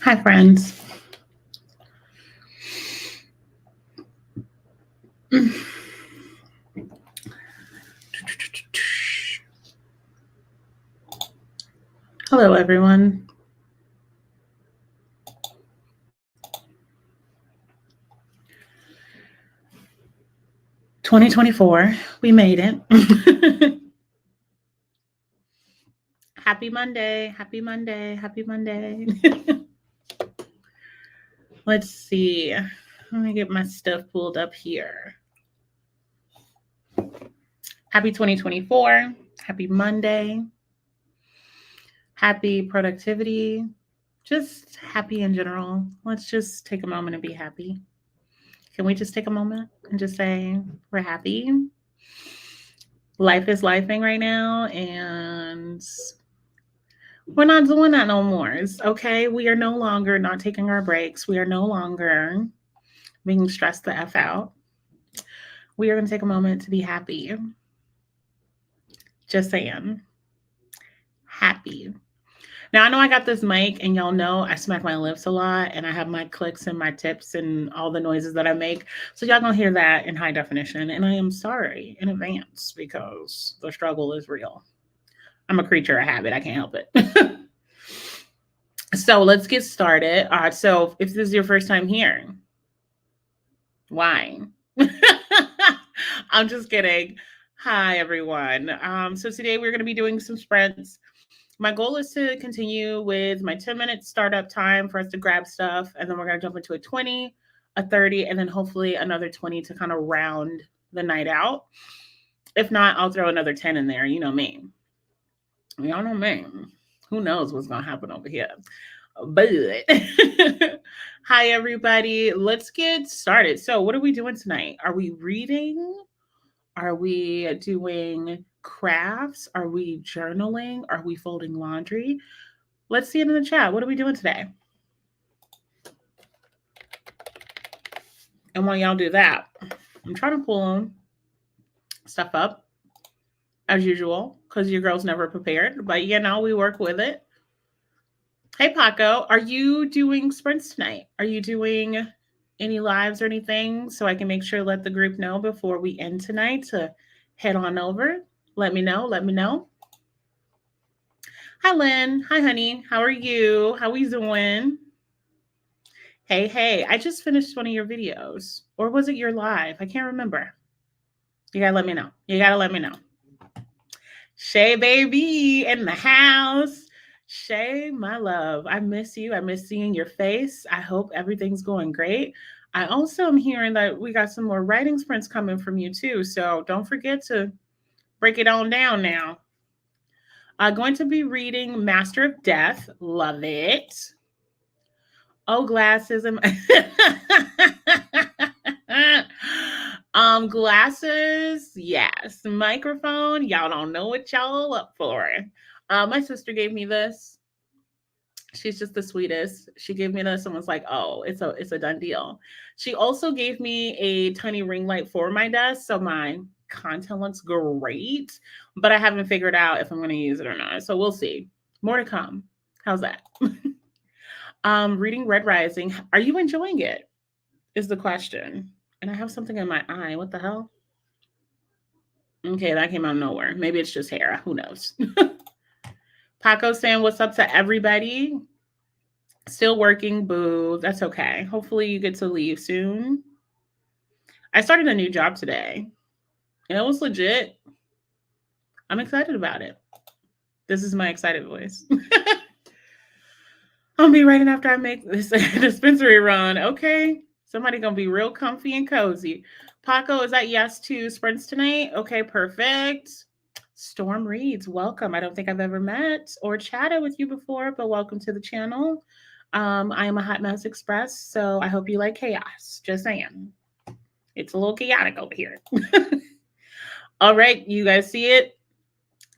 Hi, friends. Hello, everyone. (2024), we made it. Happy Monday, happy Monday, happy Monday. Let's see. Let me get my stuff pulled up here. Happy 2024. Happy Monday. Happy productivity. Just happy in general. Let's just take a moment and be happy. Can we just take a moment and just say we're happy? Life is lifing right now, and we're not doing that no more. Okay, we are no longer not taking our breaks. We are no longer being stressed the F out. We are going to take a moment to be happy. Just saying. Happy. Now, I know I got this mic, and y'all know I smack my lips a lot, and I have my clicks and my tips and all the noises that I make. So y'all gonna hear that in high definition, and I am sorry in advance because the struggle is real. I'm a creature of habit. I can't help it. So let's get started. So if this is your first time here, why? I'm just kidding. Hi, everyone. So today we're going to be doing some sprints. My goal is to continue with my 10-minute startup time for us to grab stuff, and then we're going to jump into a 20, a 30, and then hopefully another 20 to kind of round the night out. If not, I'll throw another 10 in there. You know me. Y'all know me. Who knows what's going to happen over here. But hi, everybody. Let's get started. So what are we doing tonight? Are we reading? Are we doing crafts? Are we journaling? Are we folding laundry? Let's see it in the chat. What are we doing today? And while y'all do that, I'm trying to pull stuff up as usual because your girl's never prepared. But we work with it. Hey, Paco, are you doing sprints tonight? Are you doing any lives or anything so I can make sure let the group know before we end tonight to head on over? Let me know. Let me know. Hi, Lynn. Hi, honey. How are you? How we doing? Hey, I just finished one of your videos. Or was it your live? I can't remember. You got to let me know. You got to let me know. Shay, baby, in the house. Shay, my love, I miss you. I miss seeing your face. I hope everything's going great. I also am hearing that we got some more writing sprints coming from you too. So don't forget to break it on down now. I'm going to be reading Master of Death. Love it. Oh, glasses. Glasses. Yes. Microphone. Y'all don't know what y'all up for. My sister gave me this. She's just the sweetest. She gave me this and was like, "Oh, it's a done deal." She also gave me a tiny ring light for my desk, so my content looks great, but I haven't figured out if I'm going to use it or not. So we'll see. More to come. How's that? Reading Red Rising. Are you enjoying it? Is the question. And I have something in my eye. What the hell? Okay, that came out of nowhere. Maybe it's just hair. Who knows? Paco saying what's up to everybody. Still working, boo. That's okay. Hopefully you get to leave soon. I started a new job today, and it was legit. I'm excited about it. This is my excited voice. I'll be writing after I make this dispensary run. Okay. Somebody gonna be real comfy and cozy. Paco, is that yes to sprints tonight? Okay, perfect. Storm Reads, welcome. I don't think I've ever met or chatted with you before, but welcome to the channel. I am a Hot Mess Express, so I hope you like chaos. Just saying. It's a little chaotic over here. All right, you guys see it?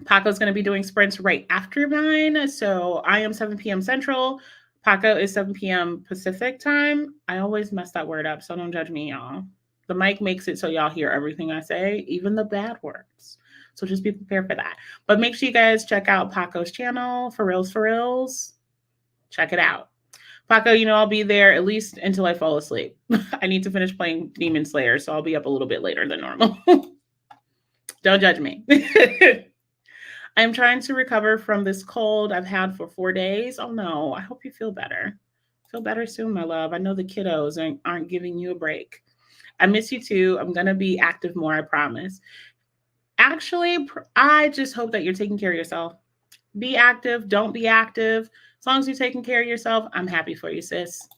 Paco's going to be doing sprints right after mine. So I am 7 p.m. Central. Paco is 7 p.m. Pacific time. I always mess that word up, so don't judge me, y'all. The mic makes it so y'all hear everything I say, even the bad words. So just be prepared for that. But make sure you guys check out Paco's channel, For Reals For Reals. Check it out. Paco, I'll be there at least until I fall asleep. I need to finish playing Demon Slayer, so I'll be up a little bit later than normal. Don't judge me. I'm trying to recover from this cold I've had for 4 days. Oh no, I hope you feel better. Feel better soon, my love. I know the kiddos aren't giving you a break. I miss you too. I'm going to be active more, I promise. Actually, I just hope that you're taking care of yourself. Be active. Don't be active. As long as you're taking care of yourself, I'm happy for you, sis.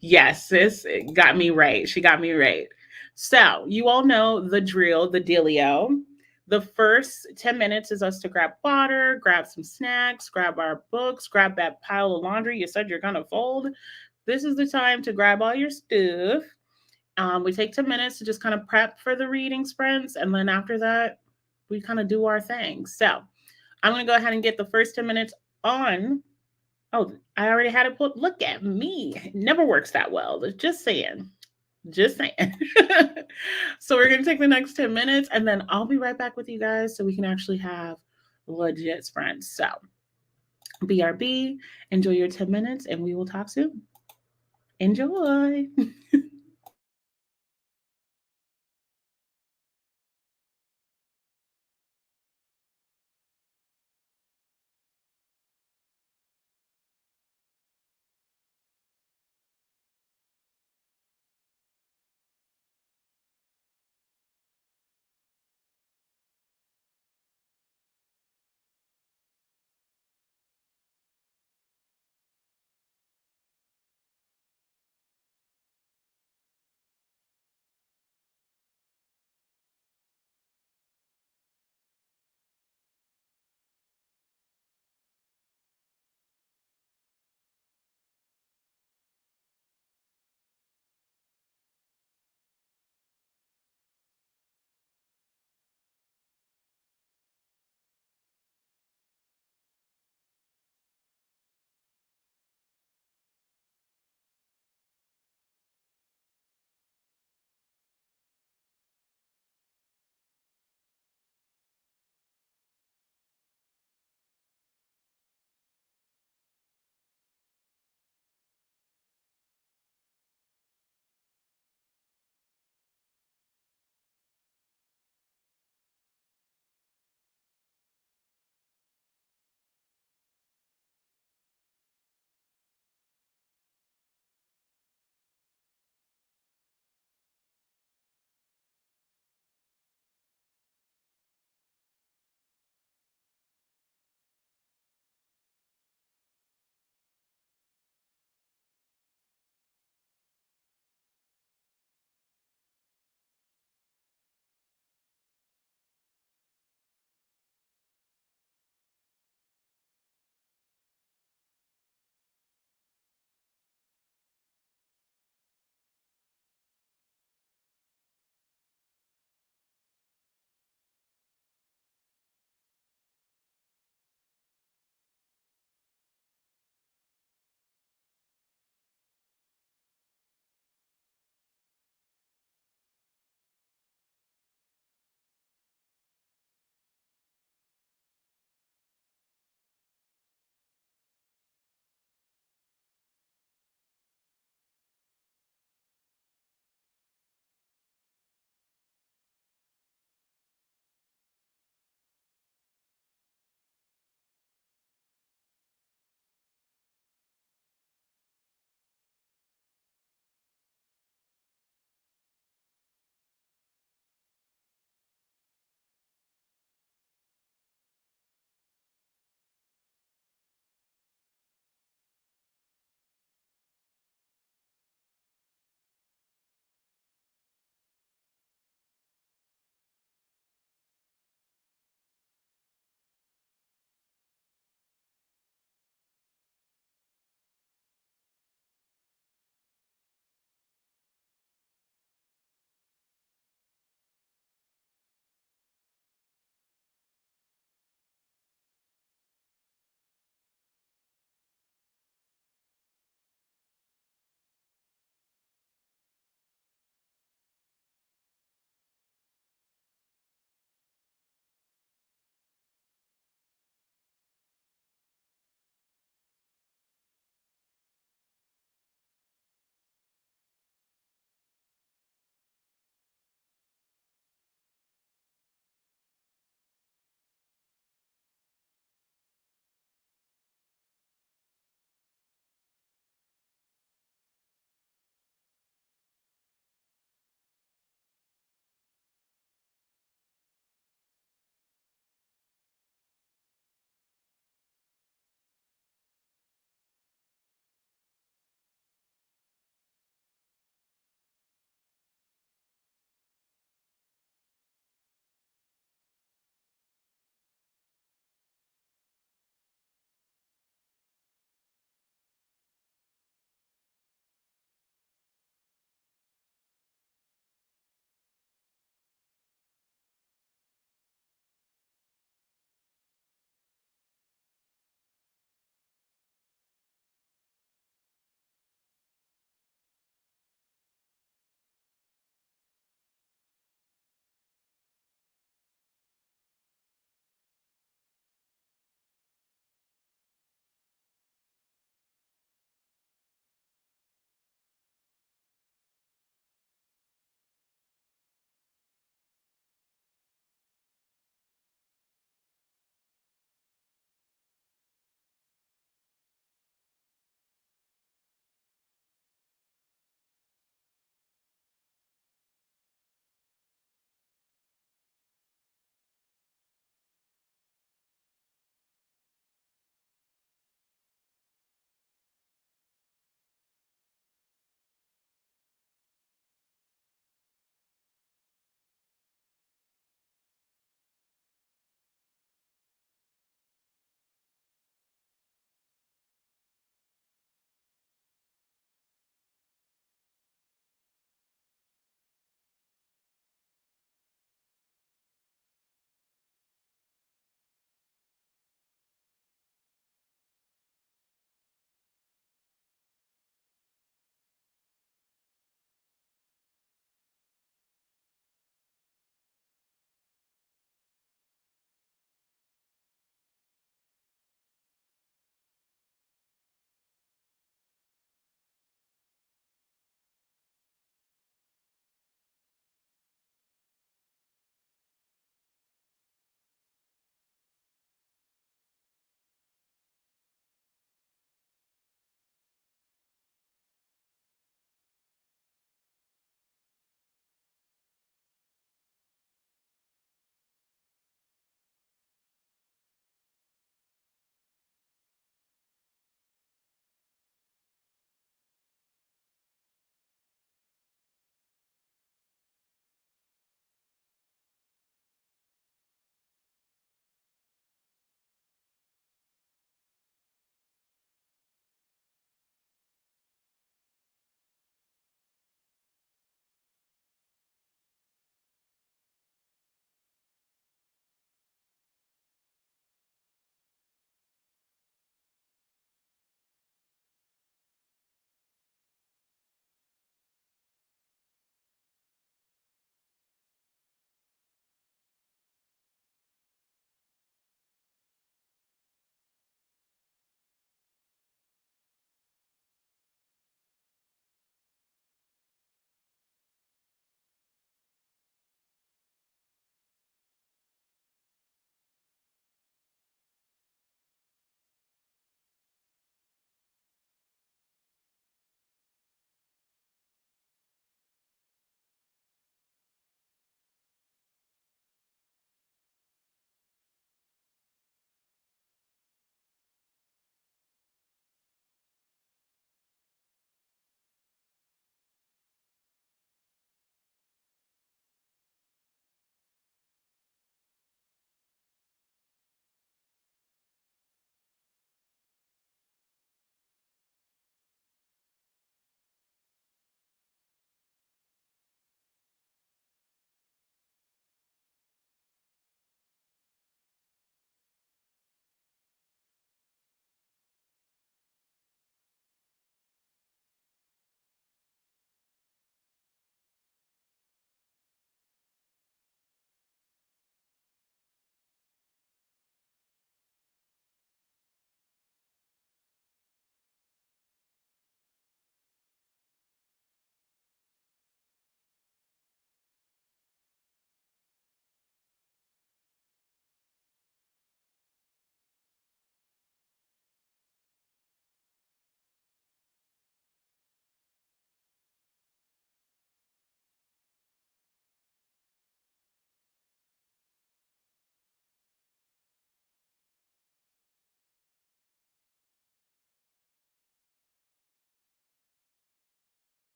Yes, sis, it got me right. She got me right. So, you all know the drill, the dealio. The first 10 minutes is us to grab water, grab some snacks, grab our books, grab that pile of laundry you said you're going to fold. This is the time to grab all your stuff. We take 10 minutes to just kind of prep for the reading sprints. And then after that, we kind of do our thing. So, I'm going to go ahead and get the first 10 minutes on. Oh, I already had it put. Look at me. It never works that well. Just saying. Just saying. So we're going to take the next 10 minutes and then I'll be right back with you guys so we can actually have legit sprints. So BRB, enjoy your 10 minutes and we will talk soon. Enjoy.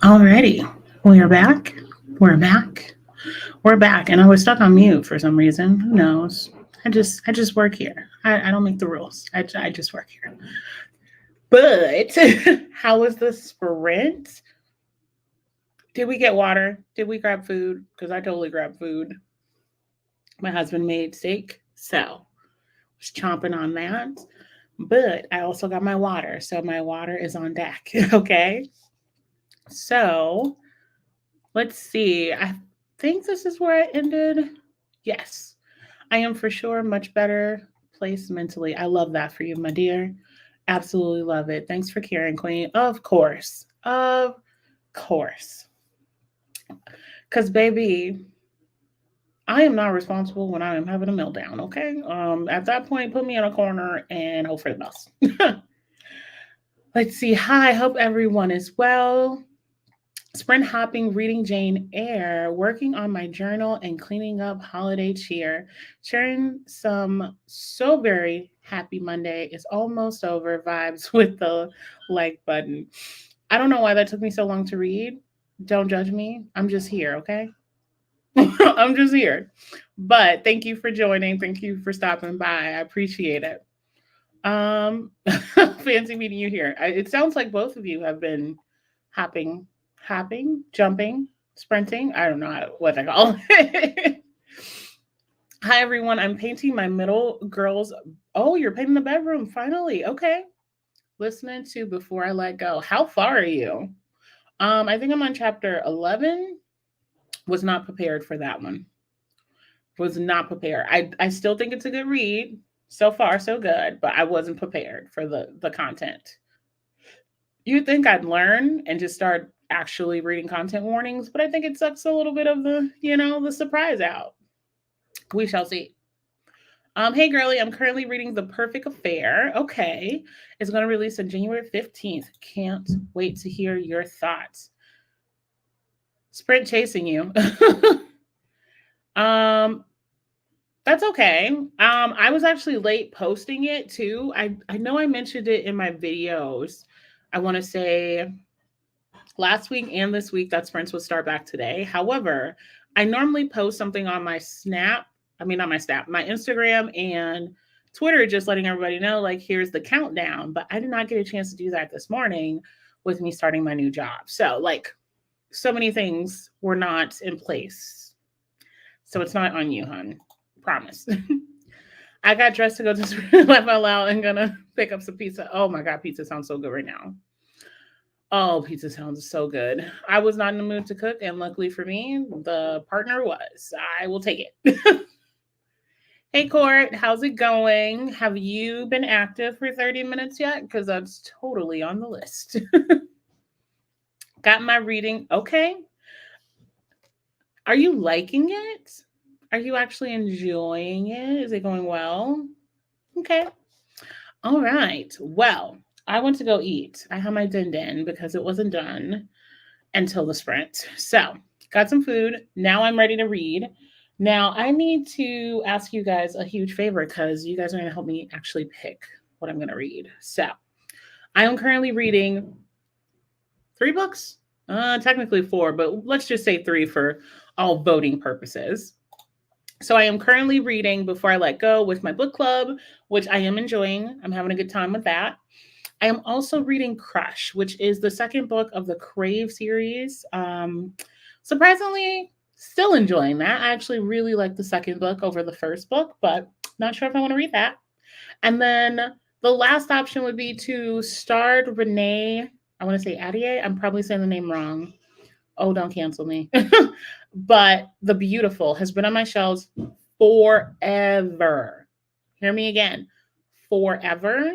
Alrighty, we are back. We're back. We're back. And I was stuck on mute for some reason. Who knows? I just work here. I don't make the rules. I just work here. But how was the sprint? Did we get water? Did we grab food? Because I totally grabbed food. My husband made steak, so was chomping on that. But I also got my water, so my water is on deck. Okay, so let's see. I think this is where I ended. Yes, I am for sure much better placed mentally. I love that for you, my dear. Absolutely love it. Thanks for caring, Queen. Of course. Of course. Because, baby, I am not responsible when I am having a meltdown, okay? At that point, put me in a corner and hope for the best. Let's see. Hi, hope everyone is well. Sprint hopping, reading Jane Eyre, working on my journal, and cleaning up holiday cheer. Sharing some so very happy Monday is almost over vibes with the like button. I don't know why that took me so long to read. Don't judge me. I'm just here, okay? I'm just here. But thank you for joining. Thank you for stopping by. I appreciate it. Um, fancy meeting you here. It sounds like both of you have been hopping, jumping, sprinting. I don't know what they call it. Hi everyone. I'm painting my middle girl's. Oh, you're painting the bedroom finally. Okay. Listening to Before I Let Go. How far are you? I think I'm on chapter 11. Was not prepared for that one. Was not prepared. I still think it's a good read. So far, so good, but I wasn't prepared for the content. You'd think I'd learn and just start actually reading content warnings, but I think it sucks a little bit of the surprise out. We shall see. Hey girlie, I'm currently reading The Perfect Affair. Okay. It's going to release on January 15th. Can't wait to hear your thoughts. Sprint chasing you. That's okay. I was actually late posting it too. I know I mentioned it in my videos. I want to say last week and this week that sprints will start back today. However, I normally post something on my my Instagram and Twitter, just letting everybody know, like, here's the countdown. But I did not get a chance to do that this morning with me starting my new job. So, so many things were not in place. So it's not on you, hon. Promise. I got dressed to go to laugh out loud and gonna pick up some pizza. Oh my God, pizza sounds so good right now. Oh, pizza sounds so good. I was not in the mood to cook, and luckily for me, the partner was. I will take it. Hey, Court, how's it going? Have you been active for 30 minutes yet? Because that's totally on the list. Got my reading. Okay. Are you liking it? Are you actually enjoying it? Is it going well? Okay. All right. Well, I went to go eat. I had my din because it wasn't done until the sprint. So, got some food. Now I'm ready to read. Now, I need to ask you guys a huge favor because you guys are going to help me actually pick what I'm going to read. So, I am currently reading 3 books. Technically 4, but let's just say 3 for all voting purposes. So I am currently reading Before I Let Go with my book club, which I am enjoying. I'm having a good time with that. I am also reading Crush, which is the second book of the Crave series. Surprisingly, still enjoying that. I actually really like the second book over the first book, but not sure if I want to read that. And then the last option would be to start Renee. I want to say Adier. I'm probably saying the name wrong. Oh, don't cancel me. But The Beautiful has been on my shelves forever. Hear me again. Forever.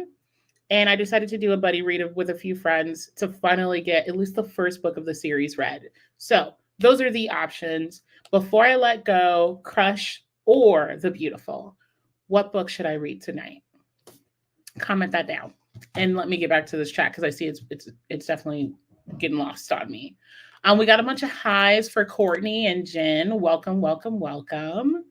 And I decided to do a buddy read with a few friends to finally get at least the first book of the series read. So those are the options. Before I Let Go, Crush, or The Beautiful. What book should I read tonight? Comment that down. And let me get back to this chat because I see it's definitely getting lost on me. We got a bunch of highs for Courtney and Jen. Welcome, welcome, welcome.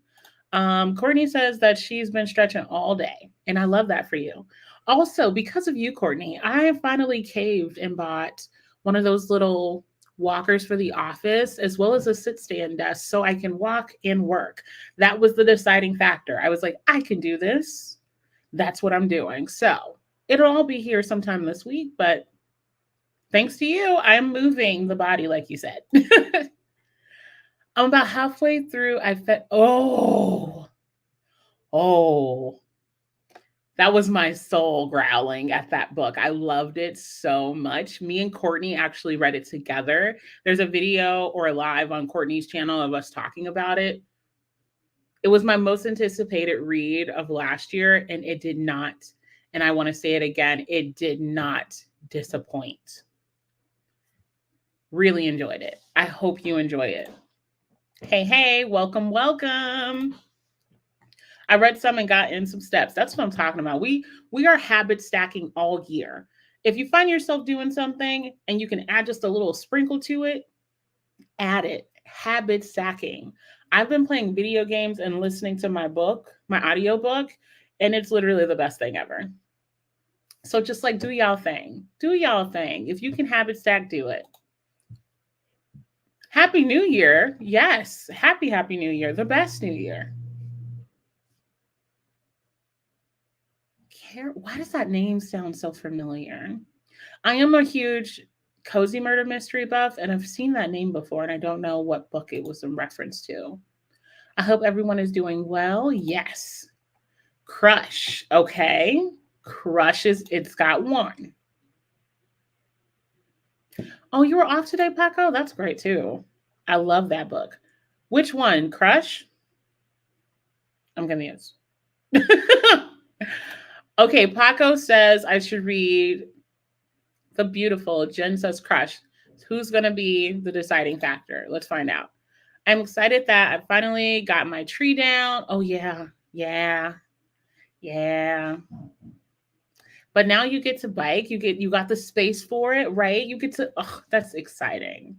Courtney says that she's been stretching all day, and I love that for you. Also, because of you, Courtney, I finally caved and bought one of those little walkers for the office, as well as a sit stand desk so I can walk and work. That was the deciding factor. I was like, I can do this. That's what I'm doing. So it'll all be here sometime this week, but thanks to you, I'm moving the body, like you said. I'm about halfway through. Oh, that was my soul growling at that book. I loved it so much. Me and Courtney actually read it together. There's a video or live on Courtney's channel of us talking about it. It was my most anticipated read of last year, and it did not, and I want to say it again, it did not disappoint. Really enjoyed it. I hope you enjoy it. Hey, welcome, welcome. I read some and got in some steps. That's what I'm talking about. We are habit stacking all year. If you find yourself doing something and you can add just a little sprinkle to it, add it. Habit stacking. I've been playing video games and listening to my audio book, and it's literally the best thing ever. So just like do y'all thing. Do y'all thing. If you can habit stack, do it. Happy New Year. Yes. Happy New Year. The best New Year. Why does that name sound so familiar? I am a huge cozy murder mystery buff, and I've seen that name before, and I don't know what book it was in reference to. I hope everyone is doing well. Yes. Crush. Okay. Crush it's got one. Oh, you were off today, Paco? That's great too. I love that book. Which one? Crush? I'm going to use. Okay, Paco says I should read The Beautiful. Jen says Crush. Who's going to be the deciding factor? Let's find out. I'm excited that I finally got my tree down. Oh, yeah. But now you get to bike. You got the space for it, right? You get to, that's exciting.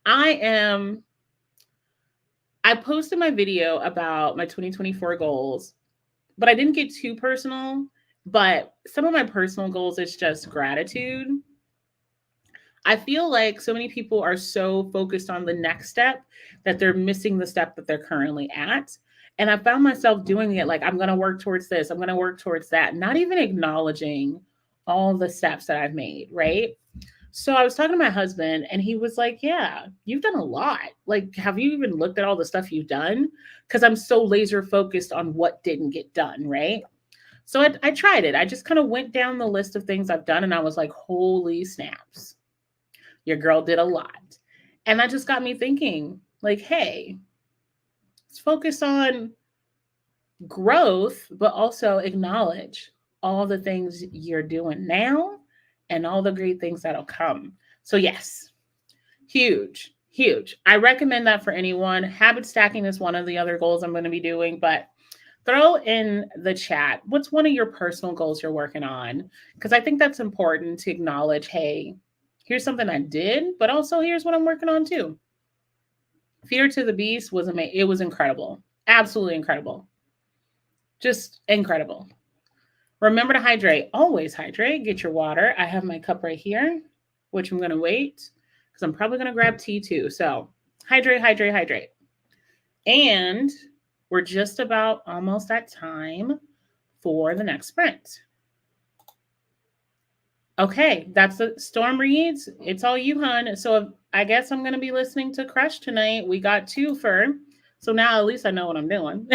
I posted my video about my 2024 goals, but I didn't get too personal. But some of my personal goals is just gratitude. I feel like so many people are so focused on the next step that they're missing the step that they're currently at. And I found myself doing it like, I'm going to work towards this. I'm going to work towards that. Not even acknowledging all the steps that I've made, right? So I was talking to my husband and he was like, yeah, you've done a lot. Like, have you even looked at all the stuff you've done? Because I'm so laser focused on what didn't get done, right? So I tried it. I just kind of went down the list of things I've done and I was like, holy snaps. Your girl did a lot. And that just got me thinking, like, hey, let's focus on growth, but also acknowledge all the things you're doing now and all the great things that'll come. So yes, huge. I recommend that for anyone. Habit stacking is one of the other goals I'm going to be doing, but throw in the chat, what's one of your personal goals you're working on? Because I think that's important to acknowledge, hey, here's something I did, but also here's what I'm working on too. Fear to the Beast was amazing. It was incredible. Absolutely incredible. Just incredible. Remember to hydrate. Always hydrate. Get your water. I have my cup right here, which I'm going to wait because I'm probably going to grab tea too. So hydrate. And we're just about almost at time for the next sprint. Okay, that's the Storm Reads. It's all you, hun. So I guess I'm going to be listening to Crush tonight. We got 2 for, so now at least I know what I'm doing.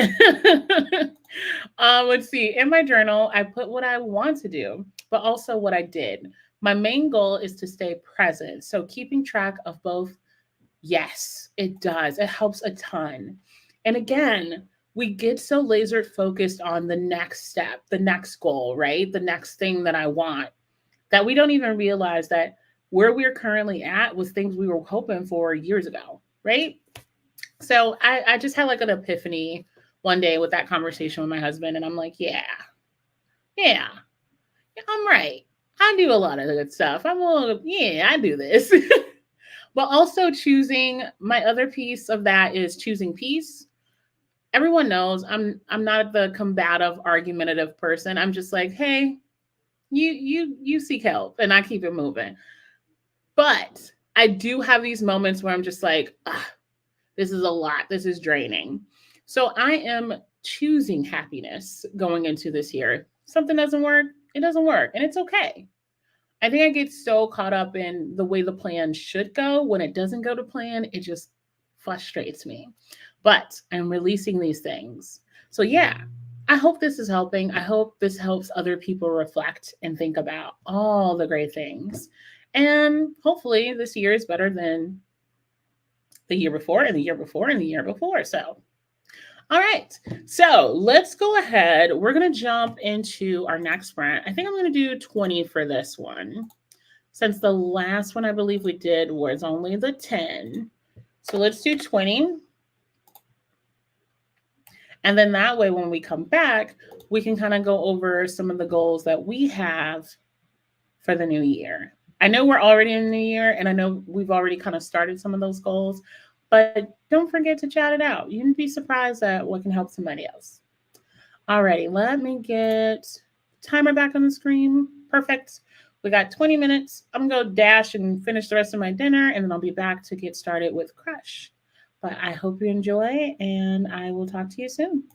Let's see. In my journal, I put what I want to do, but also what I did. My main goal is to stay present. So keeping track of both, yes, it does. It helps a ton. And again, we get so laser focused on the next step, the next goal, right? The next thing that I want, that we don't even realize that where we're currently at was things we were hoping for years ago, right? So I just had like an epiphany one day with that conversation with my husband. And I'm like, yeah, I'm right. I do a lot of good stuff. I do this. But also choosing, my other piece of that is choosing peace. Everyone knows I'm not the combative, argumentative person. I'm just like, hey, you seek help and I keep it moving. But I do have these moments where I'm just like, this is a lot. This is draining. So I am choosing happiness going into this year. Something doesn't work, it doesn't work, and it's okay. I think I get so caught up in the way the plan should go. When it doesn't go to plan, it just frustrates me. But I'm releasing these things. So, yeah, I hope this is helping. I hope this helps other people reflect and think about all the great things. And hopefully, this year is better than the year before, and the year before, and the year before. So, all right. So let's go ahead. We're going to jump into our next sprint. I think I'm going to do 20 for this one, since the last one I believe we did was only the 10. So let's do 20. And then that way, when we come back, we can kind of go over some of the goals that we have for the new year. I know we're already in the new year, and I know we've already kind of started some of those goals, but don't forget to chat it out. You'd be surprised at what can help somebody else. Alrighty, let me get timer back on the screen. Perfect. We got 20 minutes. I'm gonna go dash and finish the rest of my dinner, and then I'll be back to get started with Crush. But I hope you enjoy, and I will talk to you soon.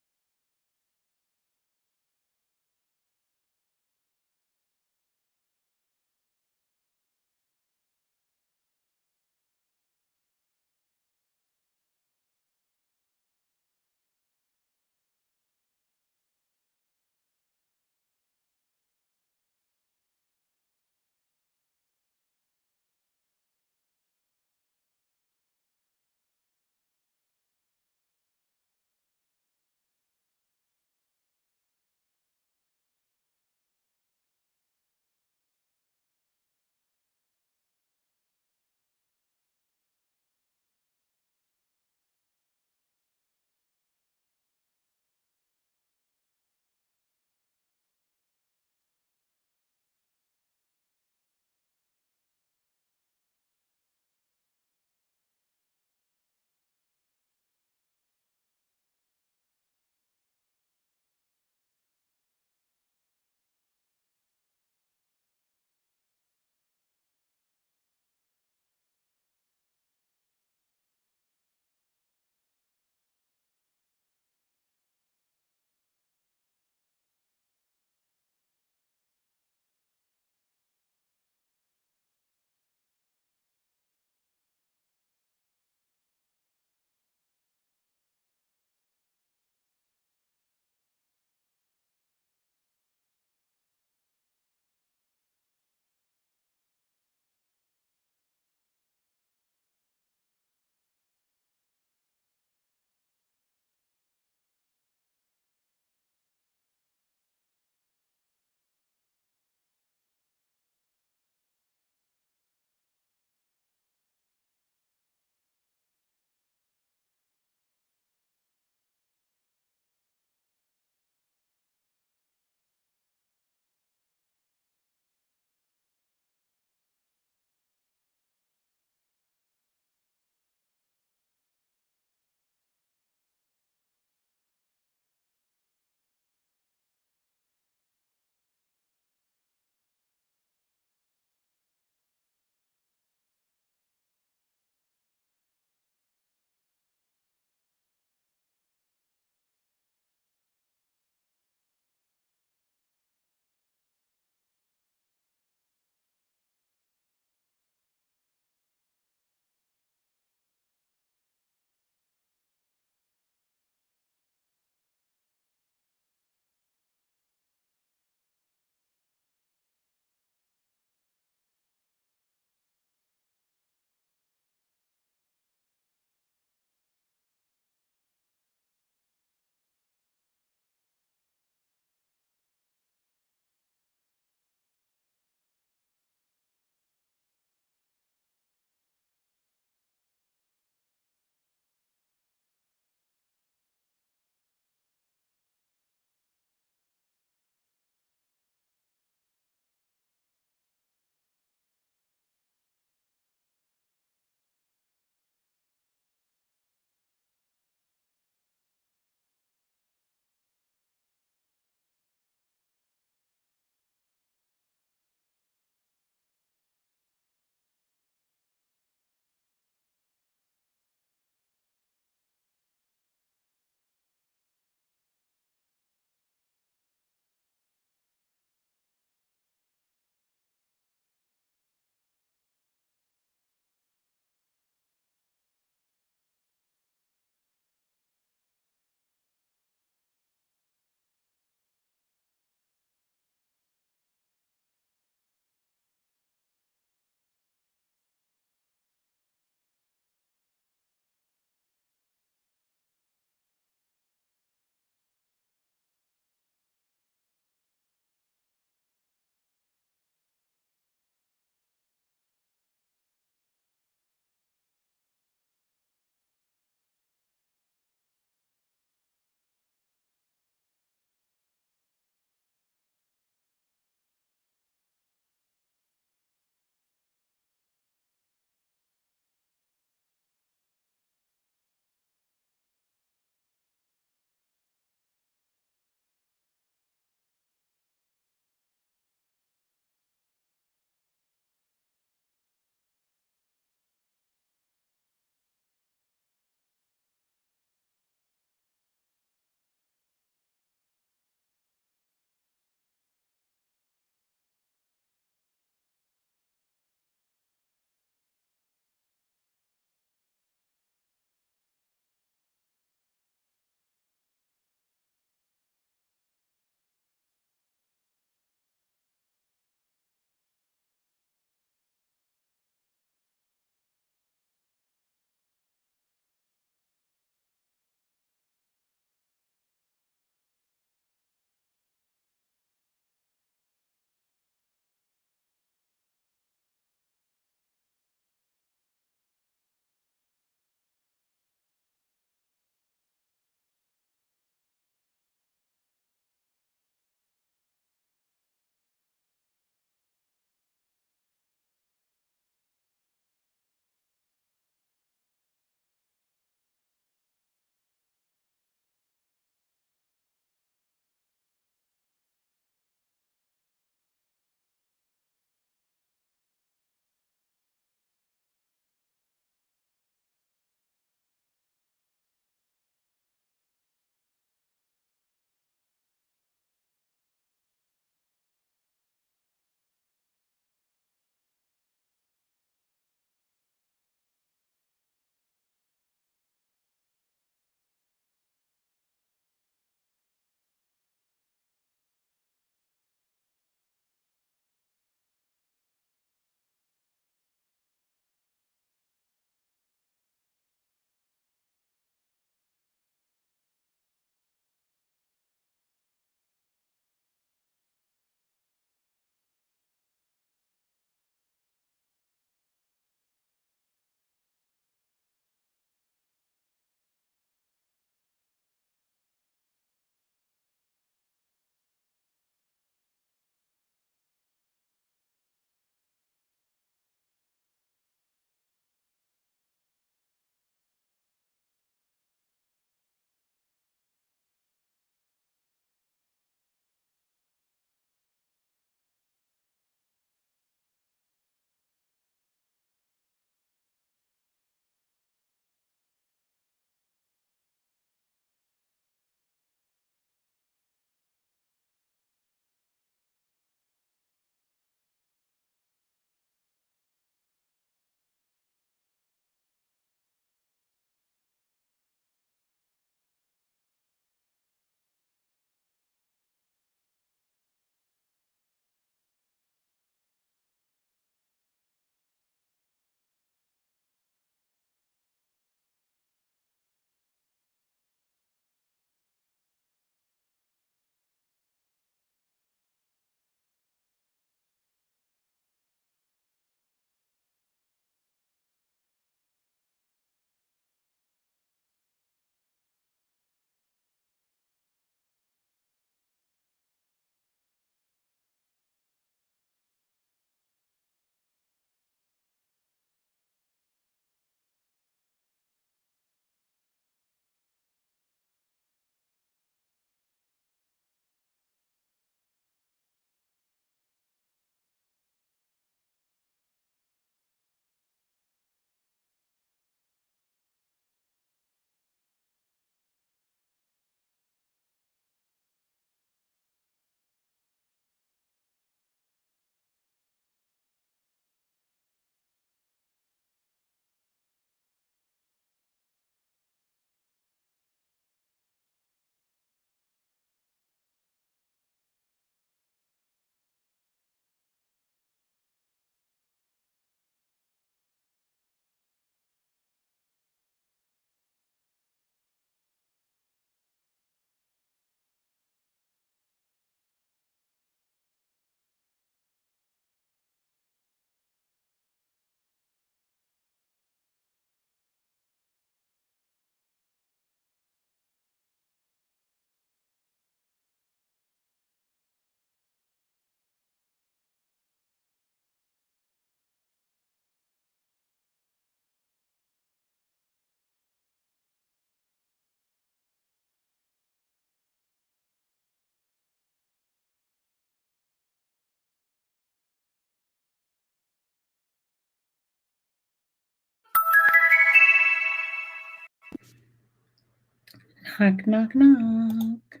Knock, knock, knock.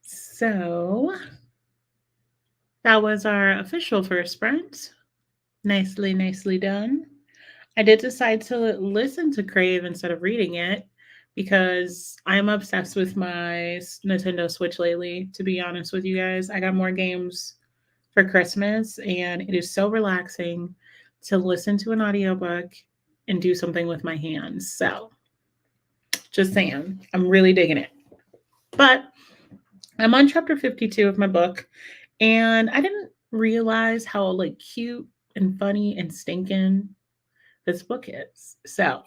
So that was our official first sprint. Nicely, nicely done. I did decide to listen to Crave instead of reading it because I'm obsessed with my Nintendo Switch lately, to be honest with you guys. I got more games for Christmas, and it is so relaxing to listen to an audiobook and do something with my hands. So, just saying, I'm really digging it. But I'm on chapter 52 of my book, and I didn't realize how like cute and funny and stinking this book is. So,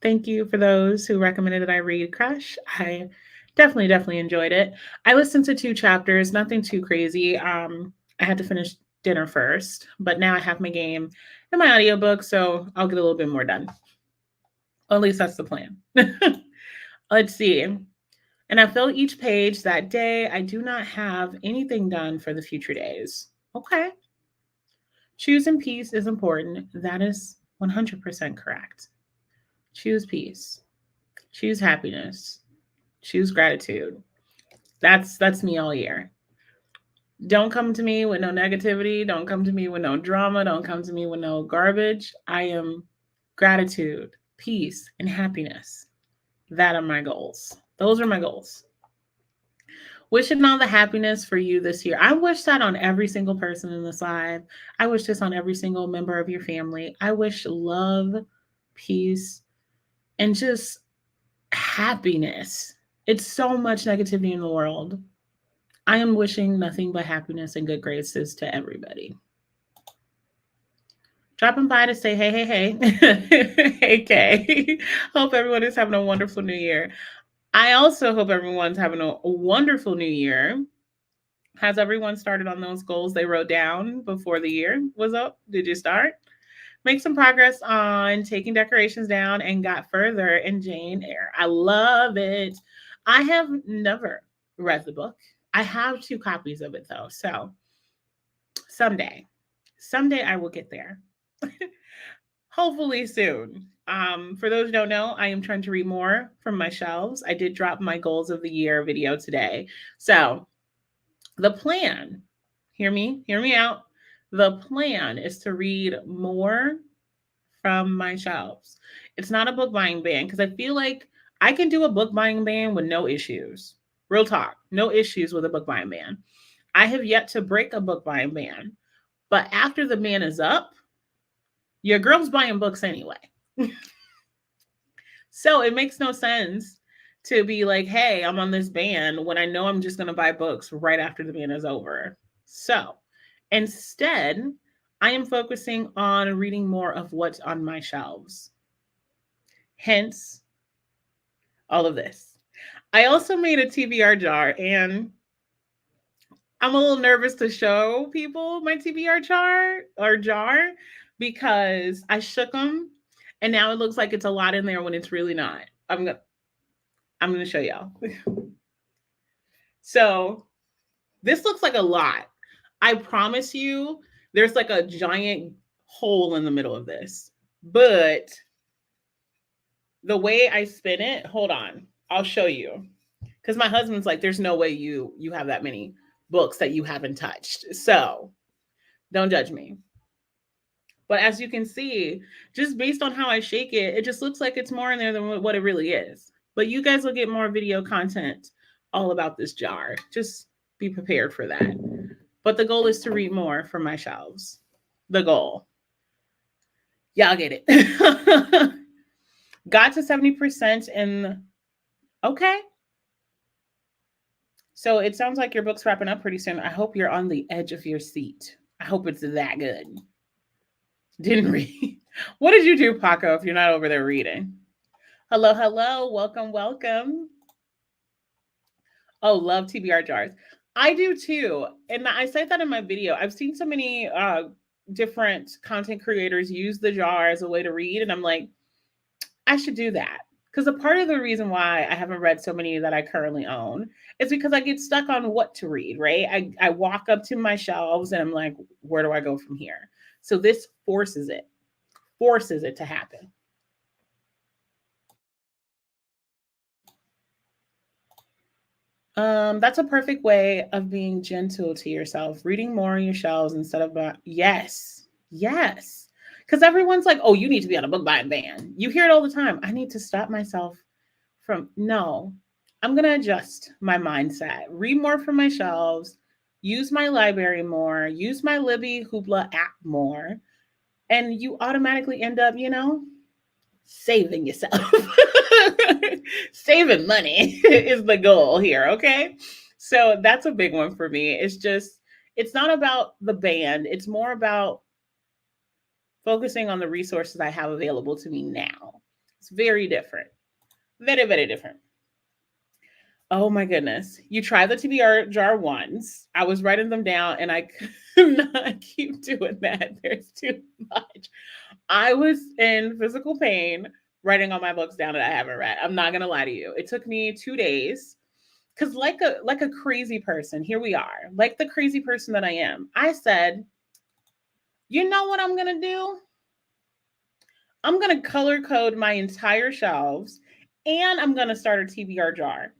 thank you for those who recommended that I read Crush. I definitely enjoyed it. I listened to 2 chapters, nothing too crazy. I had to finish dinner first, but now I have my game and my audiobook, so I'll get a little bit more done. At least that's the plan. Let's see. And I fill each page that day. I do not have anything done for the future days. Okay. Choosing peace is important. That is 100% correct. Choose peace. Choose happiness. Choose gratitude. That's me all year. Don't come to me with no negativity. Don't come to me with no drama. Don't come to me with no garbage. I am gratitude, peace, and happiness. That are my goals. Those are my goals. Wishing all the happiness for you this year. I wish that on every single person in this live. I wish this on every single member of your family. I wish love, peace, and just happiness. It's so much negativity in the world. I am wishing nothing but happiness and good graces to everybody. Dropping by to say, hey, hey, hey. Hey, Kay. Hope everyone is having a wonderful new year. I also hope everyone's having a wonderful new year. Has everyone started on those goals they wrote down before the year was up? Did you start? Make some progress on taking decorations down and got further in Jane Eyre. I love it. I have never read the book. I have 2 copies of it though. So someday I will get there. Hopefully soon. For those who don't know, I am trying to read more from my shelves. I did drop my goals of the year video today. So the plan, hear me out. The plan is to read more from my shelves. It's not a book buying ban because I feel like I can do a book buying ban with no issues. Real talk, no issues with a book buying ban. I have yet to break a book buying ban, but after the ban is up, your girl's buying books anyway. So it makes no sense to be like, hey, I'm on this ban when I know I'm just going to buy books right after the ban is over. So instead, I am focusing on reading more of what's on my shelves. Hence, all of this. I also made a TBR jar, and I'm a little nervous to show people my TBR jar because I shook them, and now it looks like it's a lot in there when it's really not. I'm gonna show y'all. So this looks like a lot. I promise you, there's like a giant hole in the middle of this, but the way I spin it, hold on, I'll show you. Because my husband's like, there's no way you have that many books that you haven't touched. So don't judge me. But as you can see, just based on how I shake it, it just looks like it's more in there than what it really is. But you guys will get more video content all about this jar. Just be prepared for that. But the goal is to read more from my shelves. The goal. Y'all get it. Got to 70% in. Okay. So it sounds like your book's wrapping up pretty soon. I hope you're on the edge of your seat. I hope it's that good. Didn't read. What did you do, Paco, if you're not over there reading? Hello, hello. Welcome, welcome. Oh, love TBR jars. I do too. And I said that in my video. I've seen so many different content creators use the jar as a way to read. And I'm like, I should do that. Because a part of the reason why I haven't read so many that I currently own is because I get stuck on what to read, right? I walk up to my shelves and I'm like, where do I go from here? So this forces it to happen. That's a perfect way of being gentle to yourself. Reading more on your shelves instead of yes, yes. Because everyone's like, "Oh, you need to be on a book buying ban." You hear it all the time. I need to stop myself from no. I'm gonna adjust my mindset. Read more from my shelves. Use my library more. Use my Libby Hoopla app more, and you automatically end up, saving yourself. Saving money is the goal here, okay? So that's a big one for me. It's not about the band, it's more about focusing on the resources I have available to me now. It's very different. Very, very different. Oh my goodness. You try the TBR jar once. I was writing them down and I could not keep doing that. There's too much. I was in physical pain writing all my books down that I haven't read. I'm not gonna lie to you. It took me 2 days because like a crazy person, here we are. Like the crazy person that I am. I said, you know what I'm gonna do? I'm gonna color code my entire shelves and I'm gonna start a TBR jar.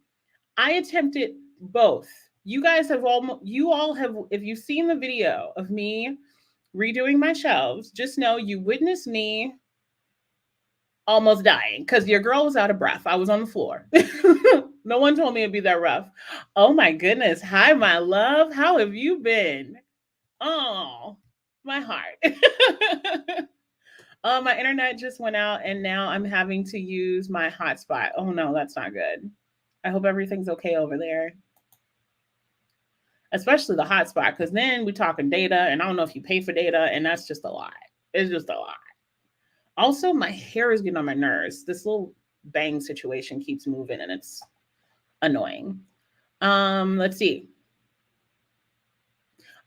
I attempted both. You all have, if you've seen the video of me redoing my shelves, just know you witnessed me almost dying because your girl was out of breath. I was on the floor. No one told me it'd be that rough. Oh my goodness. Hi, my love. How have you been? Oh, my heart. My internet just went out and now I'm having to use my hotspot. Oh no, that's not good. I hope everything's okay over there. Especially the hotspot, because then we're talking data, and I don't know if you pay for data, and that's just a lot. It's just a lot. Also, my hair is getting on my nerves. This little bang situation keeps moving, and it's annoying. Let's see.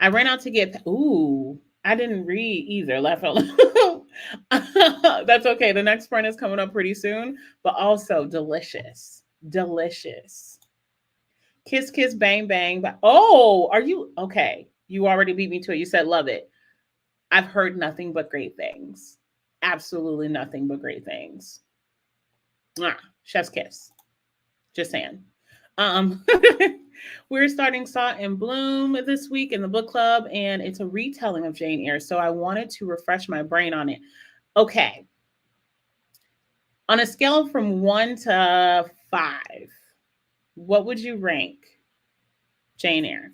I ran out to get. Ooh, I didn't read either. Left alone. That's okay. The next sprint is coming up pretty soon, but also delicious, delicious. Kiss, kiss, bang, bang. Oh, are you okay? You already beat me to it. You said love it. I've heard nothing but great things. Absolutely nothing but great things. Mwah, chef's kiss. Just saying. Um, we're starting Salt and Bloom this week in the book club, and it's a retelling of Jane Eyre. So I wanted to refresh my brain on it. Okay. On a scale from 1 to 5, what would you rank Jane Eyre?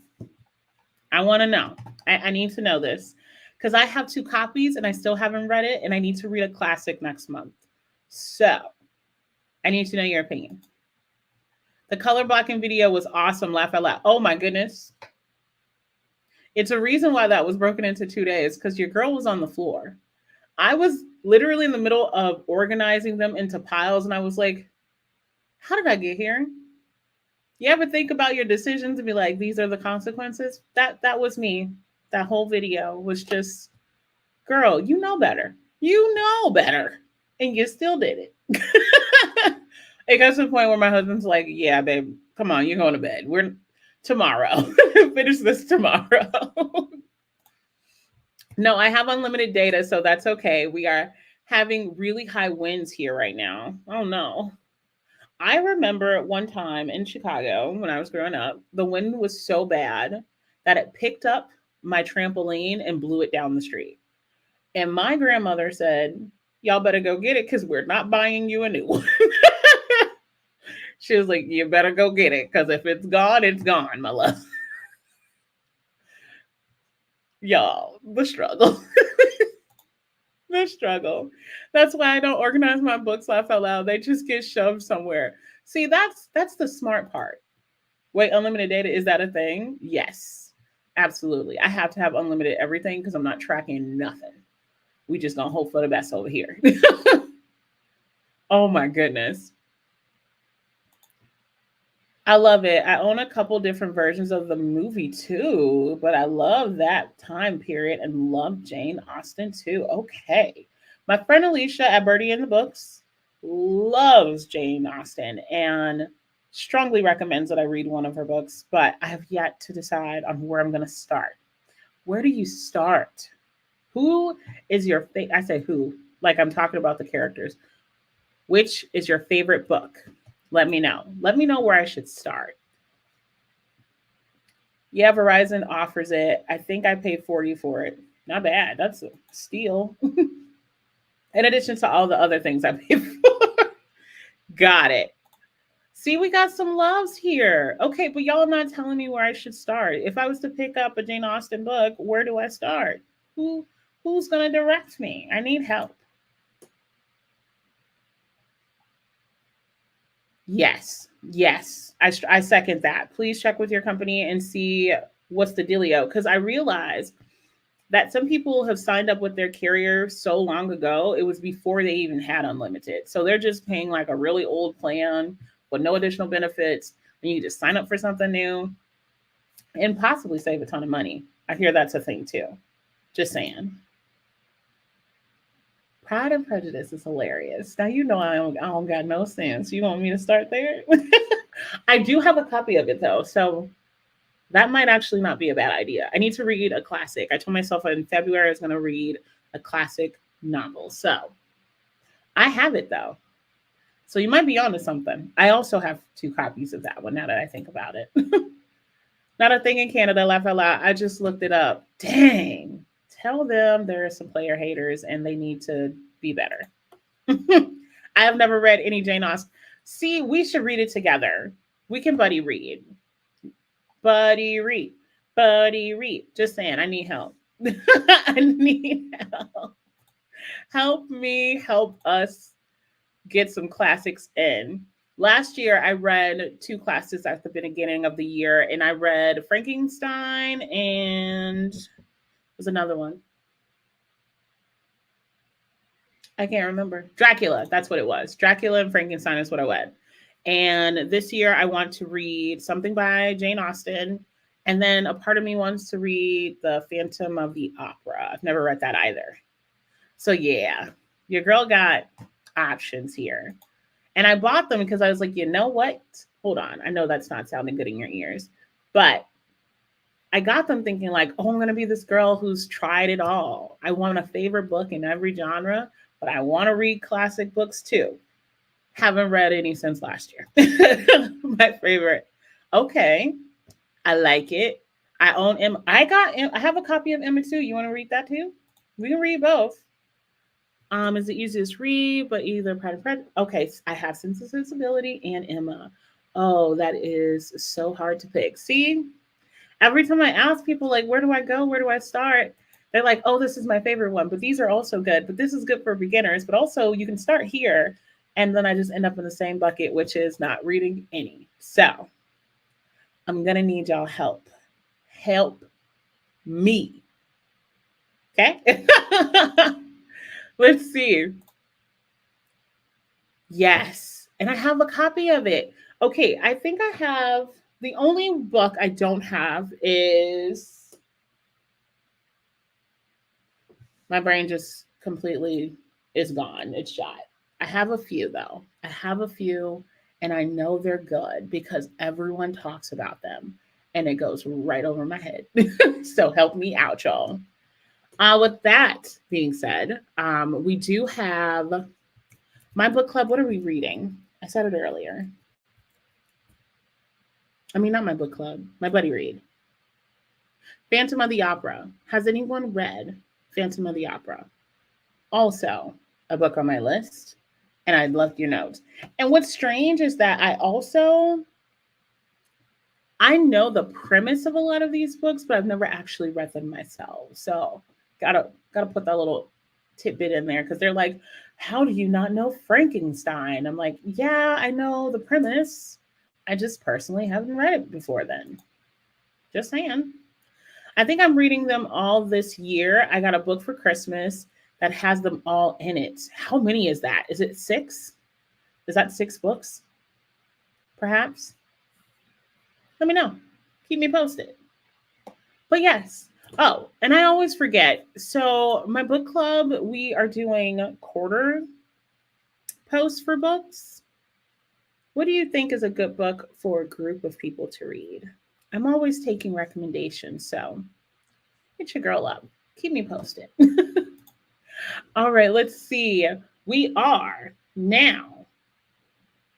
I want to know. I need to know this because I have 2 copies and I still haven't read it, and I need to read a classic next month. So I need to know your opinion. The color blocking video was awesome. Laugh out loud. Oh my goodness. It's a reason why that was broken into 2 days because your girl was on the floor. I was literally in the middle of organizing them into piles and I was like, how did I get here? You ever think about your decisions and be like, these are the consequences? That was me. That whole video was just, girl, you know better. You know better. And you still did it. It got to the point where my husband's like, yeah, babe, come on, you're going to bed. We're tomorrow. Finish this tomorrow. No, I have unlimited data, so that's okay. We are having really high winds here right now. Oh no. I remember one time in Chicago when I was growing up, the wind was so bad that it picked up my trampoline and blew it down the street. And my grandmother said, y'all better go get it because we're not buying you a new one. She was like, you better go get it because if it's gone, my love. Y'all, the struggle. The struggle. That's why I don't organize my books laugh out loud. They just get shoved somewhere. See, that's the smart part. Wait, unlimited data, is that a thing? Yes, absolutely. I have to have unlimited everything because I'm not tracking nothing. We just gonna hope for the best over here. Oh my goodness. I love it. I own a couple different versions of the movie too, but I love that time period and love Jane Austen too. Okay. My friend Alicia at Birdie in the Books loves Jane Austen and strongly recommends that I read one of her books, but I have yet to decide on where I'm going to start. Where do you start? Who is your I say who, like I'm talking about the characters. Which is your favorite book? Let me know. Let me know where I should start. Yeah, Verizon offers it. I think I paid 40 for it. Not bad. That's a steal. In addition to all the other things I paid for. Got it. See, we got some loves here. Okay, but y'all not telling me where I should start. If I was to pick up a Jane Austen book, where do I start? Who who's gonna direct me? I need help. Yes, yes, I second that. Please check with your company and see what's the dealio. Because I realize that some people have signed up with their carrier so long ago, it was before they even had unlimited. So they're just paying like a really old plan with no additional benefits. And you just sign up for something new and possibly save a ton of money. I hear that's a thing too. Just saying. Pride and Prejudice is hilarious. Now you know I don't got no sense. You want me to start there? I do have a copy of it though, so that might actually not be a bad idea. I need to read a classic. I told myself in February I was going to read a classic novel. So I have it though. So you might be onto something. I also have two copies of that one now that I think about it. Not a thing in Canada, laugh out loud. I just looked it up. Dang. Tell them there are some player haters and they need to be better. I have never read any Jane Austen. See, we should read it together. We can buddy read. Buddy read. Buddy read. Just saying, I need help. I need help. Help me help us get some classics in. Last year, I read two classics at the beginning of the year, and I read Frankenstein and was another one. I can't remember. Dracula. That's what it was. Dracula and Frankenstein is what I read. And this year, I want to read something by Jane Austen. And then a part of me wants to read The Phantom of the Opera. I've never read that either. So, yeah, your girl got options here. And I bought them because I was like, you know what? Hold on. I know that's not sounding good in your ears. But I got them thinking like, oh, I'm going to be this girl who's tried it all. I want a favorite book in every genre, but I want to read classic books too. Haven't read any since last year. My favorite. Okay. I like it. I own Emma. I have a copy of Emma too. You want to read that too? We can read both. Is the easiest read, but either Pride and Prejudice. Okay, I have Sense and Sensibility and Emma. Oh, that is so hard to pick. See, every time I ask people, like, where do I go? Where do I start? They're like, oh, this is my favorite one, but these are also good. But this is good for beginners, but also you can start here. And then I just end up in the same bucket, which is not reading any. So I'm going to need y'all help. Help me. Okay? Let's see. Yes. And I have a copy of it. Okay, I think I have the only book I don't have is my brain just completely is gone. It's shot. I have a few though. I have a few and I know they're good because everyone talks about them and it goes right over my head. So help me out, y'all. With that being said, we do have my book club. What are we reading? I said it earlier. I mean, not my book club, my buddy read. Phantom of the Opera. Has anyone read Phantom of the Opera? Also, a book on my list, and I'd love your notes. And what's strange is that I know the premise of a lot of these books, but I've never actually read them myself. So gotta put that little tidbit in there because they're like, how do you not know Frankenstein? I'm like, yeah, I know the premise. I just personally haven't read it before then. Just saying. I think I'm reading them all this year. I got a book for Christmas that has them all in it. How many is that? Is it 6? Is that 6 books? Perhaps? Let me know. Keep me posted. But yes. Oh, and I always forget. So my book club, we are doing quarter posts for books. What do you think is a good book for a group of people to read? I'm always taking recommendations, so hit your girl up. Keep me posted. All right, let's see. We are now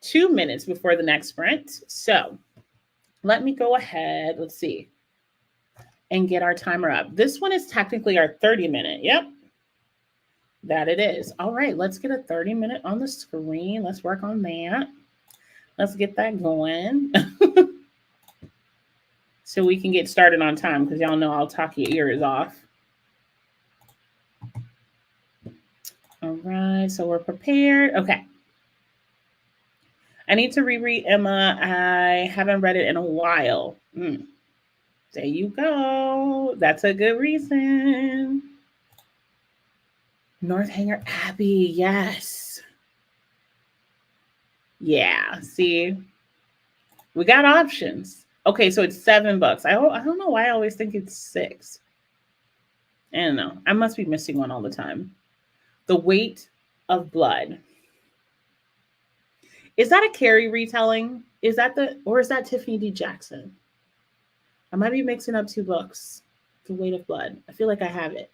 2 minutes before the next sprint. So let me go ahead. Let's see. and get our timer up. This one is technically our 30-minute. Yep, that it is. All right, let's get a 30-minute on the screen. Let's work on that. Let's get that going. So we can get started on time because y'all know I'll talk your ears off. All right, so we're prepared. Okay. I need to reread Emma. I haven't read it in a while. There you go. That's a good reason. Northanger Abbey, yes. Yeah, see, we got options. Okay, so it's $7. I don't know why I always think it's 6. I don't know. I must be missing one all the time. The Weight of Blood. Is that a Carrie retelling? Is that Tiffany D. Jackson? I might be mixing up two books. The Weight of Blood. I feel like I have it.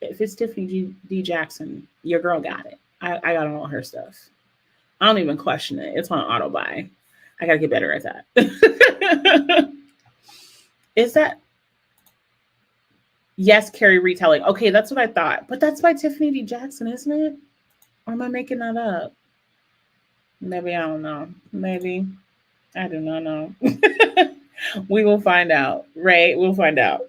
If it's Tiffany D. Jackson, your girl got it. I got all her stuff. I don't even question it. It's on auto buy. I gotta get better at that. Is that yes, Carrie retelling? Okay, that's what I thought. But that's by Tiffany D. Jackson, isn't it? Or am I making that up? Maybe I don't know. Maybe I do not know. We will find out, right? We'll find out.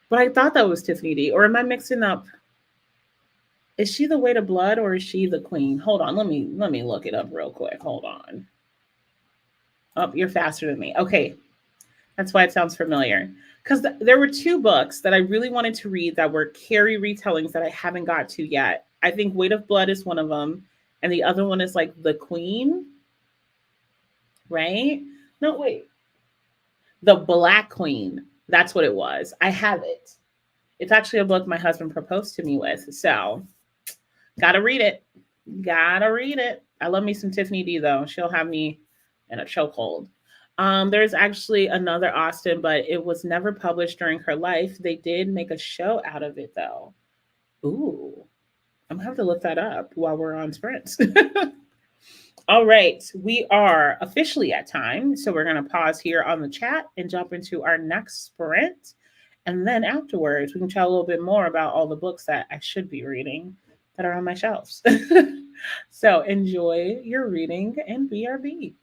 But I thought that was Tiffany D. Or am I mixing up? Is she the Weight of Blood or is she the queen? Hold on, let me look it up real quick. Hold on. Oh, you're faster than me. Okay, that's why it sounds familiar. Because there were two books that I really wanted to read that were Carrie retellings that I haven't got to yet. I think Weight of Blood is one of them, and the other one is like The Queen, right? No, wait. The Black Queen. That's what it was. I have it. It's actually a book my husband proposed to me with. So, gotta read it. Gotta read it. I love me some Tiffany D, though. She'll have me in a chokehold. There's actually another Austen, but it was never published during her life. They did make a show out of it, though. Ooh, I'm gonna have to look that up while we're on sprints. All right, we are officially at time. So we're going to pause here on the chat and jump into our next sprint. And then afterwards, we can chat a little bit more about all the books that I should be reading that are on my shelves. So enjoy your reading and BRB.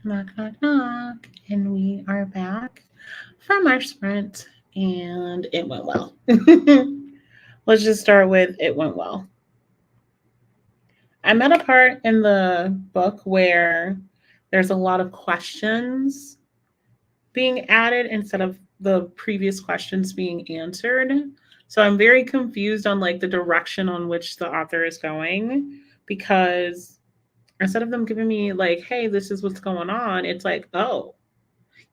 Knock, knock, knock. And we are back from our sprint, and it went well. Let's just start with it went well. I'm at a part in the book where there's a lot of questions being added instead of the previous questions being answered. So I'm very confused on like the direction on which the author is going because instead of them giving me like, hey, this is what's going on, it's like, oh,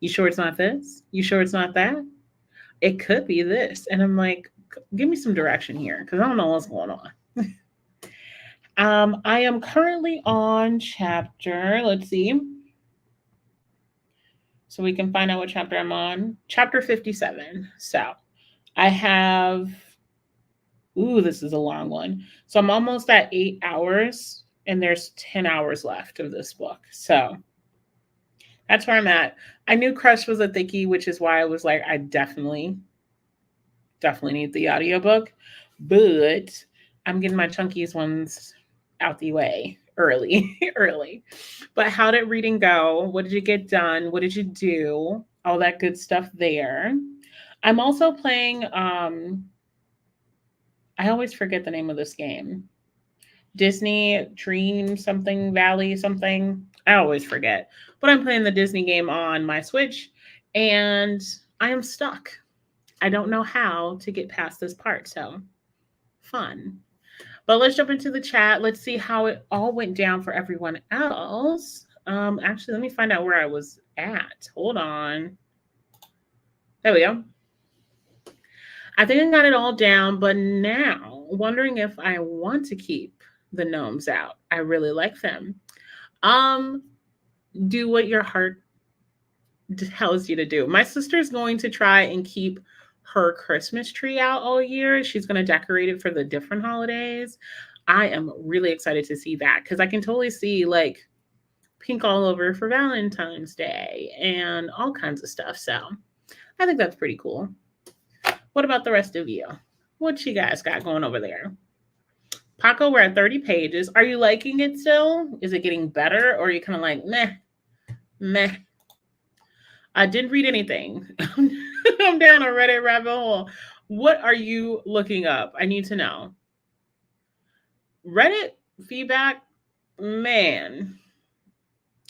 you sure it's not this? You sure it's not that? It could be this. And I'm like, give me some direction here because I don't know what's going on. I am currently on chapter, let's see, so we can find out what chapter I'm on. Chapter 57. So I have, ooh, this is a long one. So I'm almost at 8 hours and there's 10 hours left of this book. So that's where I'm at. I knew Crush was a thickie, which is why I was like, I definitely need the audiobook. But I'm getting my chunkiest ones out the way early. early. But how did reading go? What did you get done? What did you do? All that good stuff there. I'm also playing I always forget the name of this game. Disney Dream something Valley something. I always forget. But I'm playing the Disney game on my Switch and I am stuck. I don't know how to get past this part. So fun. But let's jump into the chat. Let's see how it all went down for everyone else. Actually, let me find out where I was at. Hold on. There we go. I think I got it all down, but now wondering if I want to keep the gnomes out. I really like them. Do what your heart tells you to do. My sister's going to try and keep her Christmas tree out all year. She's going to decorate it for the different holidays. I am really excited to see that because I can totally see like pink all over for Valentine's Day and all kinds of stuff. So I think that's pretty cool. What about the rest of you? What you guys got going over there? Paco, we're at 30 pages. Are you liking it still? Is it getting better? Or are you kind of like, meh? I didn't read anything. I'm down a Reddit rabbit hole. What are you looking up? I need to know. Reddit feedback, man,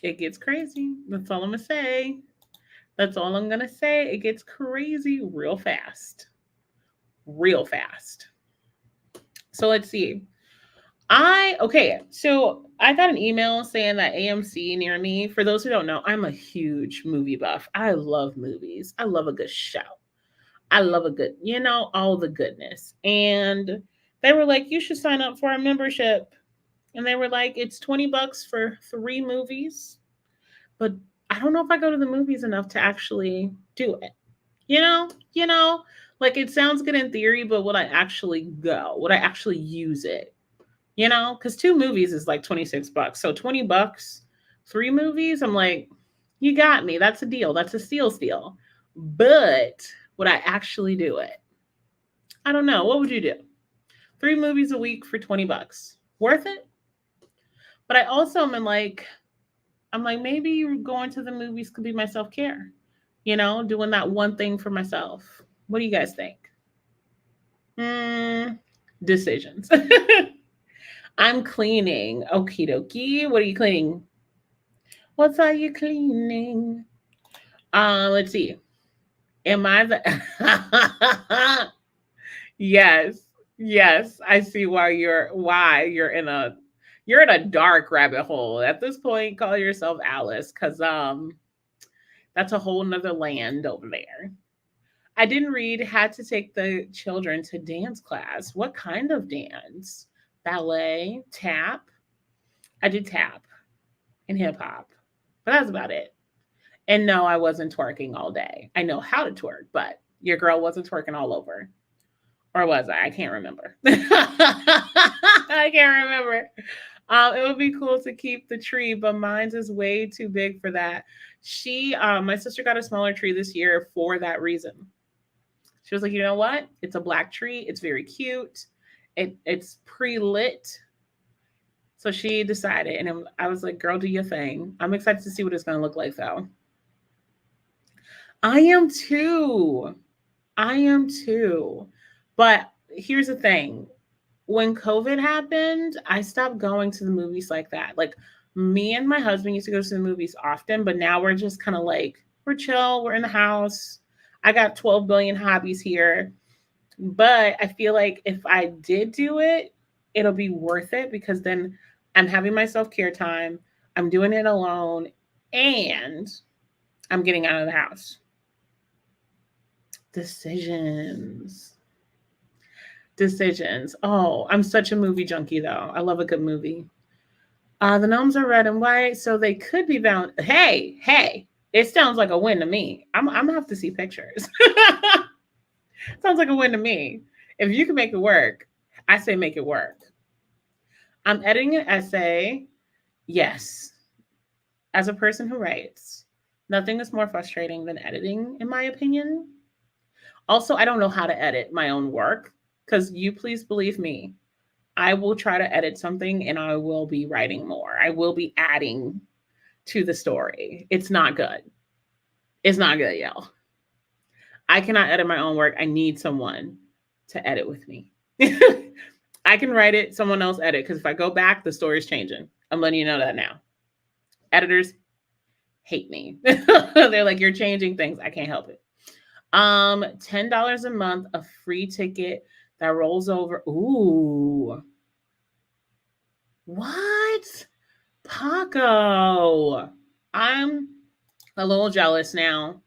it gets crazy. That's all I'm going to say. That's all I'm going to say. It gets crazy real fast. Real fast. So let's see. So I got an email saying that AMC near me, for those who don't know, I'm a huge movie buff. I love movies. I love a good show. I love a good, all the goodness. And they were like, you should sign up for a membership. And they were like, it's $20 for 3 movies. But I don't know if I go to the movies enough to actually do it. Like it sounds good in theory, but would I actually go? Would I actually use it? Because 2 movies is like $26. So $20, 3 movies, I'm like, you got me. That's a deal. That's a steal. But would I actually do it? I don't know. What would you do? 3 movies a week for $20. Worth it? But I also am like, maybe going to the movies could be my self-care. Doing that one thing for myself. What do you guys think? Decisions. I'm cleaning. Okie dokie. What are you cleaning? What are you cleaning? Let's see. Am I the Yes. I see why you're in a dark rabbit hole. At this point, call yourself Alice, because that's a whole nother land over there. I didn't read, had to take the children to dance class. What kind of dance? Ballet, tap. I did tap and hip hop, but that's about it. And no, I wasn't twerking all day. I know how to twerk, but your girl wasn't twerking all over. Or was I? I can't remember. I can't remember. It would be cool to keep the tree, but mine's is way too big for that. My sister got a smaller tree this year for that reason. She was like, you know what? It's a black tree. It's very cute. It's pre-lit. So she decided, and I was like, girl, do your thing. I'm excited to see what it's going to look like, though. I am too. I am too. But here's the thing, when COVID happened, I stopped going to the movies like that. Like, me and my husband used to go to the movies often, but now we're just kind of like, we're chill, we're in the house. I got 12 billion hobbies here. But I feel like if I did do it, it'll be worth it because then I'm having my self care time, I'm doing it alone, and I'm getting out of the house. Decisions. Decisions. Oh, I'm such a movie junkie though. I love a good movie. The gnomes are red and white, so they could be bound. Hey, hey, it sounds like a win to me. I'm gonna have to see pictures. Sounds like a win to me. If you can make it work, I say make it work. I'm editing an essay. Yes. As a person who writes, nothing is more frustrating than editing, in my opinion. Also, I don't know how to edit my own work because you please believe me, I will try to edit something and I will be writing more. I will be adding to the story. It's not good. It's not good, y'all. I cannot edit my own work. I need someone to edit with me. I can write it, someone else edit, because if I go back, the story's changing. I'm letting you know that now. Editors hate me. They're like, you're changing things. I can't help it. $10 a month, a free ticket that rolls over. Ooh. What? Paco. I'm a little jealous now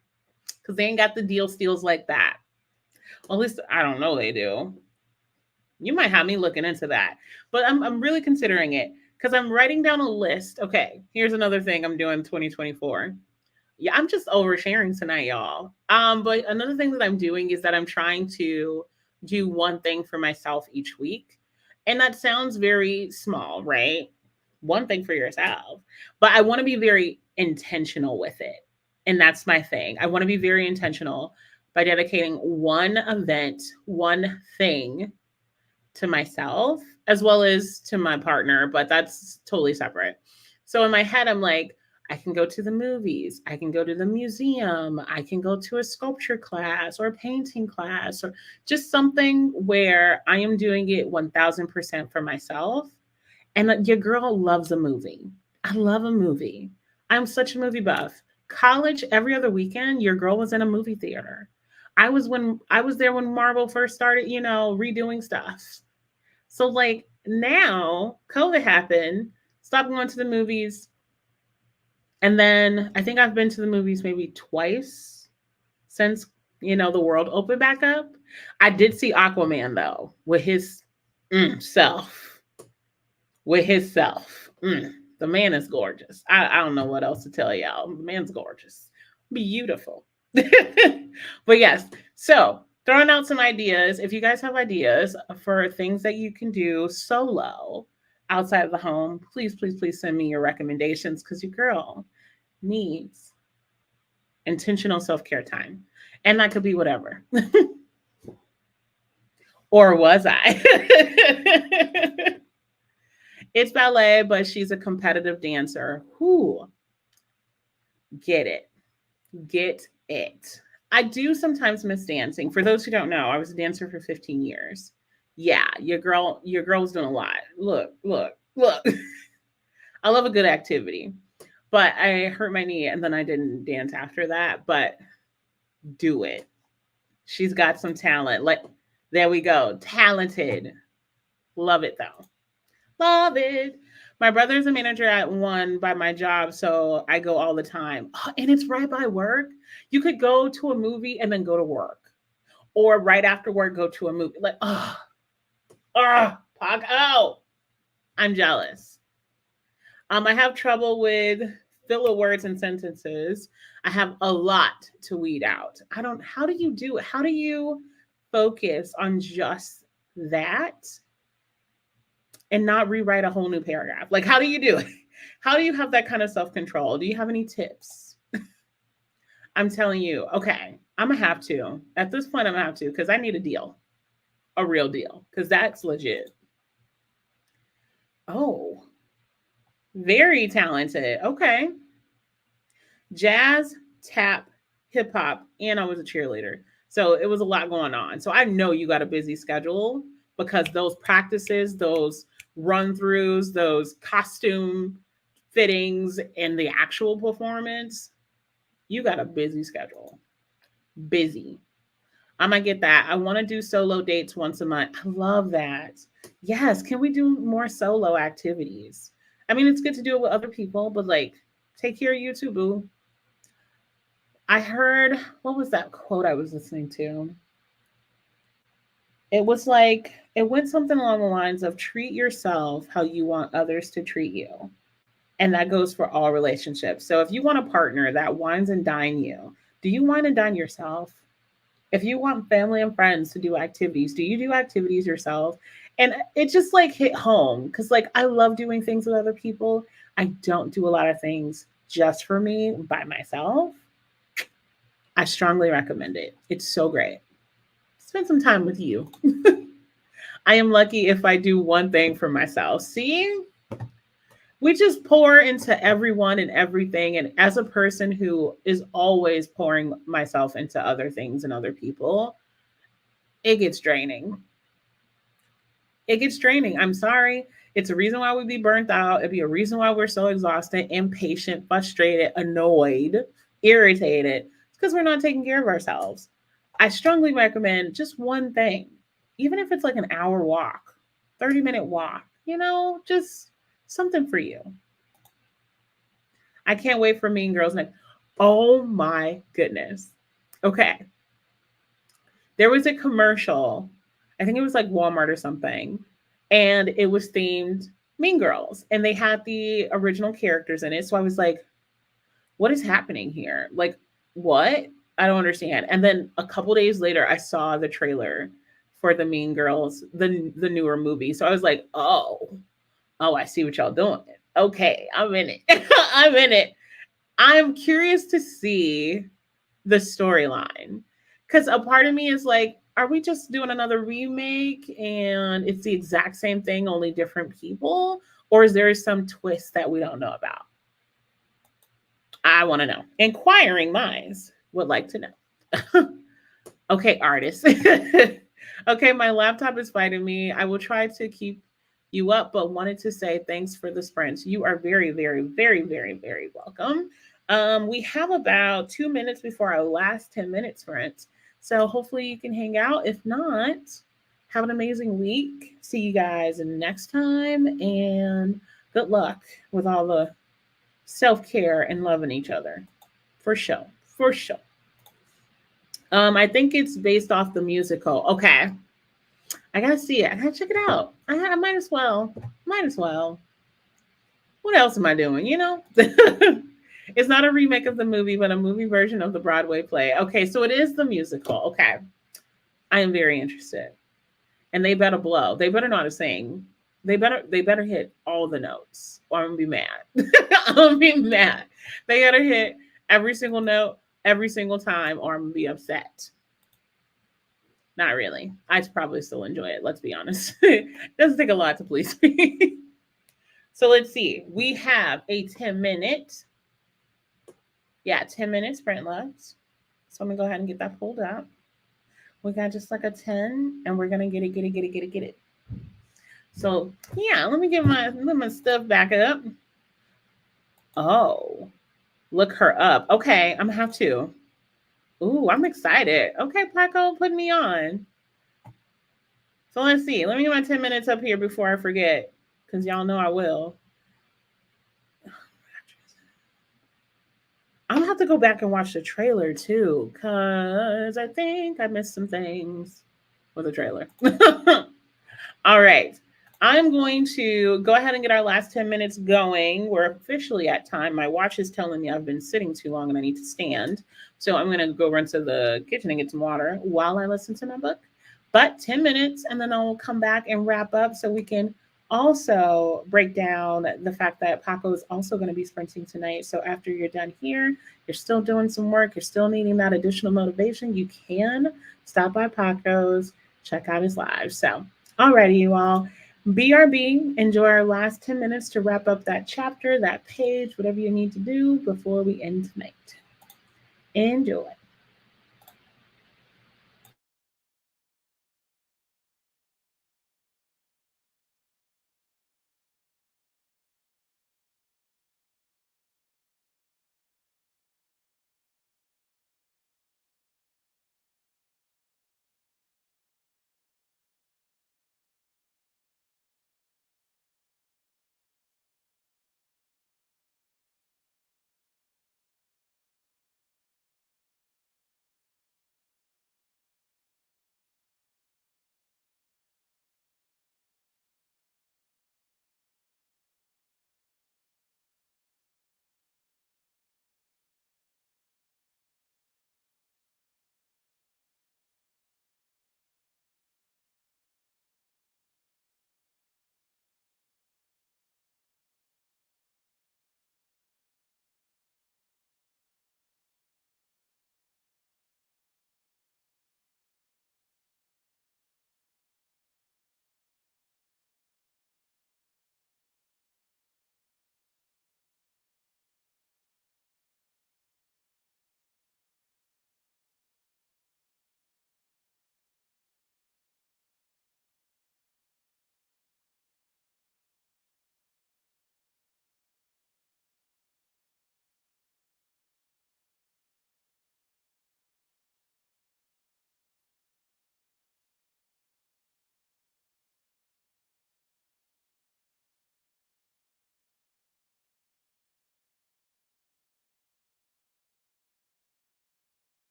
because they ain't got the deal steals like that. At least I don't know they do. You might have me looking into that. But I'm really considering it because I'm writing down a list. Okay, here's another thing I'm doing 2024. Yeah, I'm just oversharing tonight, y'all. But another thing that I'm doing is that I'm trying to do one thing for myself each week. And that sounds very small, right? One thing for yourself. But I want to be very intentional with it. And that's my thing. I want to be very intentional by dedicating one event, one thing to myself as well as to my partner, but that's totally separate. So in my head, I'm like, I can go to the movies, I can go to the museum, I can go to a sculpture class or a painting class, or just something where I am doing it 1000% for myself. And your girl loves a movie. I love a movie. I'm such a movie buff. College, every other weekend, your girl was in a movie theater. I was there when Marvel first started, redoing stuff. So like now, COVID happened, stopped going to the movies, and then I think I've been to the movies maybe twice since the world opened back up. I did see Aquaman though, with his self, with his self. The man is gorgeous. I don't know what else to tell y'all. The man's gorgeous, beautiful. But yes, so throwing out some ideas. If you guys have ideas for things that you can do solo outside of the home, please, please, please send me your recommendations because your girl needs intentional self-care time. And that could be whatever. Or was I? It's ballet, but she's a competitive dancer. Who? Get it. Get it. I do sometimes miss dancing. For those who don't know, I was a dancer for 15 years. Yeah, your girl's doing a lot. Look. I love a good activity. But I hurt my knee and then I didn't dance after that. But do it. She's got some talent. Like, there we go. Talented. Love it though. Love it. My brother's a manager at one by my job, so I go all the time. Oh, and it's right by work. You could go to a movie and then go to work. Or right after work, go to a movie. Like, Paco. I'm jealous. I have trouble with filler words and sentences. I have a lot to weed out. How do you do it? How do you focus on just that and not rewrite a whole new paragraph? Like, how do you do it? How do you have that kind of self-control? Do you have any tips? I'm telling you, okay, I'm gonna have to. At this point, I'm gonna have to because I need a deal, a real deal, because that's legit. Oh, Very talented. Okay. Jazz, tap, hip hop, and I was a cheerleader. So it was a lot going on. So I know you got a busy schedule because those practices, those run throughs, those costume fittings, and the actual performance, you got a busy schedule. Busy. I might get that. I want to do solo dates once a month. I love that. Yes. Can we do more solo activities? I mean, it's good to do it with other people, but like, take care of you too, boo. I heard, what was that quote I was listening to? It was like, it went something along the lines of treat yourself how you want others to treat you. And that goes for all relationships. So if you want a partner that wines and dine you, do you wine and dine yourself? If you want family and friends to do activities, do you do activities yourself? And it just like hit home because like I love doing things with other people. I don't do a lot of things just for me by myself. I strongly recommend it. It's so great. Spend some time with you. I am lucky if I do one thing for myself. See, we just pour into everyone and everything. And as a person who is always pouring myself into other things and other people, it gets draining. It gets draining. I'm sorry. It's a reason why we'd be burnt out. It'd be a reason why we're so exhausted, impatient, frustrated, annoyed, irritated. It's because we're not taking care of ourselves. I strongly recommend just one thing, even if it's like an hour walk, 30-minute walk, just something for you. I can't wait for Mean Girls next. Oh my goodness. Okay. There was a commercial. I think it was like Walmart or something. And it was themed Mean Girls. And they had the original characters in it. So I was like, what is happening here? Like, what? I don't understand. And then a couple days later, I saw the trailer for the Mean Girls, the newer movie. So I was like, oh, I see what y'all doing. Okay, I'm in it. I'm in it. I'm curious to see the storyline because a part of me is like, are we just doing another remake and it's the exact same thing, only different people? Or is there some twist that we don't know about? I want to know. Inquiring minds would like to know. Okay, artists. Okay, my laptop is fighting me. I will try to keep you up, but wanted to say thanks for the sprints. You are very, very, very, very, very welcome. We have about 2 minutes before our last 10-minute sprint. So hopefully you can hang out. If not, have an amazing week. See you guys next time. And good luck with all the self-care and loving each other. For sure. For sure. I think it's based off the musical. Okay. I gotta see it. I gotta check it out. I might as well. Might as well. What else am I doing? It's not a remake of the movie, but a movie version of the Broadway play. Okay, so it is the musical. Okay. I am very interested. And they better blow. They better know how to sing. They better hit all the notes. Or I'm gonna be mad. I'm gonna be mad. They gotta hit every single note every single time, or I'm gonna be upset. Not really. I'd probably still enjoy it. Let's be honest. It doesn't take a lot to please me. So let's see. We have a 10-minute. Yeah, 10-minute sprint left. So I'm gonna go ahead and get that pulled up. We got just like a 10, and we're gonna get it. So yeah, let me get my stuff back up. Oh, look her up. Okay, I'm gonna have to. Ooh, I'm excited. Okay, Paco, put me on. So let's see. Let me get my 10 minutes up here before I forget, because y'all know I will. I'm gonna have to go back and watch the trailer too, because I think I missed some things with the trailer. All right. I'm going to go ahead and get our last 10 minutes going. We're officially at time. My watch is telling me I've been sitting too long and I need to stand. So I'm going to go run to the kitchen and get some water while I listen to my book. But 10 minutes, and then I'll come back and wrap up so we can also break down the fact that Paco is also going to be sprinting tonight. So after you're done here, you're still doing some work, you're still needing that additional motivation, you can stop by Paco's, check out his live. So alrighty, you all. BRB, enjoy our last 10 minutes to wrap up that chapter, that page, whatever you need to do before we end tonight. Enjoy.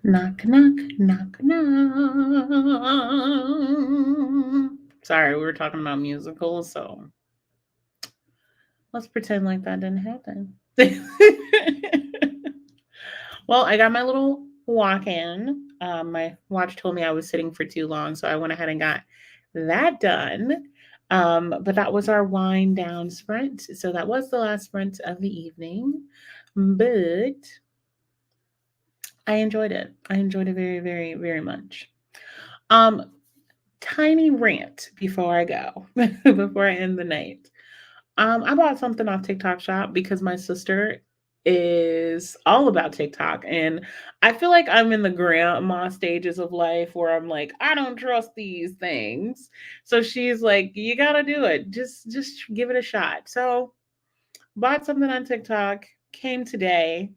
Knock, knock, knock, knock. Sorry, we were talking about musicals, so let's pretend like that didn't happen. Well, I got my little walk in. My watch told me I was sitting for too long, so I went ahead and got that done. But that was our wind down sprint. So that was the last sprint of the evening. But I enjoyed it. I enjoyed it very, very, very much. Um, Tiny rant before I go, before I end the night. I bought something off TikTok Shop because my sister is all about TikTok, and I feel like I'm in the grandma stages of life where I'm like, I don't trust these things. So she's like, you gotta do it. Just give it a shot. So bought something on TikTok, came today,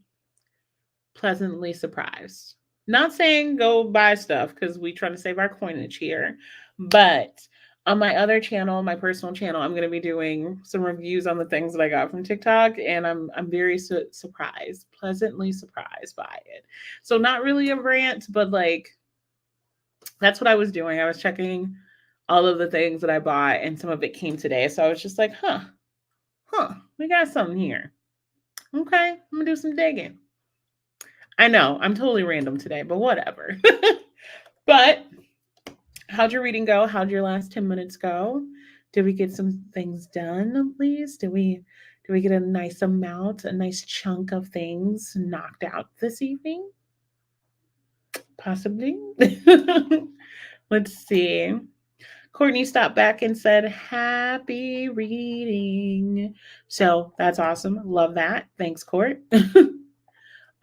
pleasantly surprised. Not saying go buy stuff because we try to save our coinage here, but on my other channel, my personal channel, I'm going to be doing some reviews on the things that I got from TikTok, and I'm very surprised, pleasantly surprised by it. So not really a rant, but like that's what I was doing. I was checking all of the things that I bought, and some of it came today. So I was just like, we got something here. Okay, I'm gonna do some digging. I know I'm totally random today, but whatever. But how'd your reading go? How'd your last 10 minutes go? Did we get some things done, please? Did we get a nice amount, a nice chunk of things knocked out this evening? Possibly. Let's see. Courtney stopped back and said, happy reading. So that's awesome. Love that. Thanks, Court.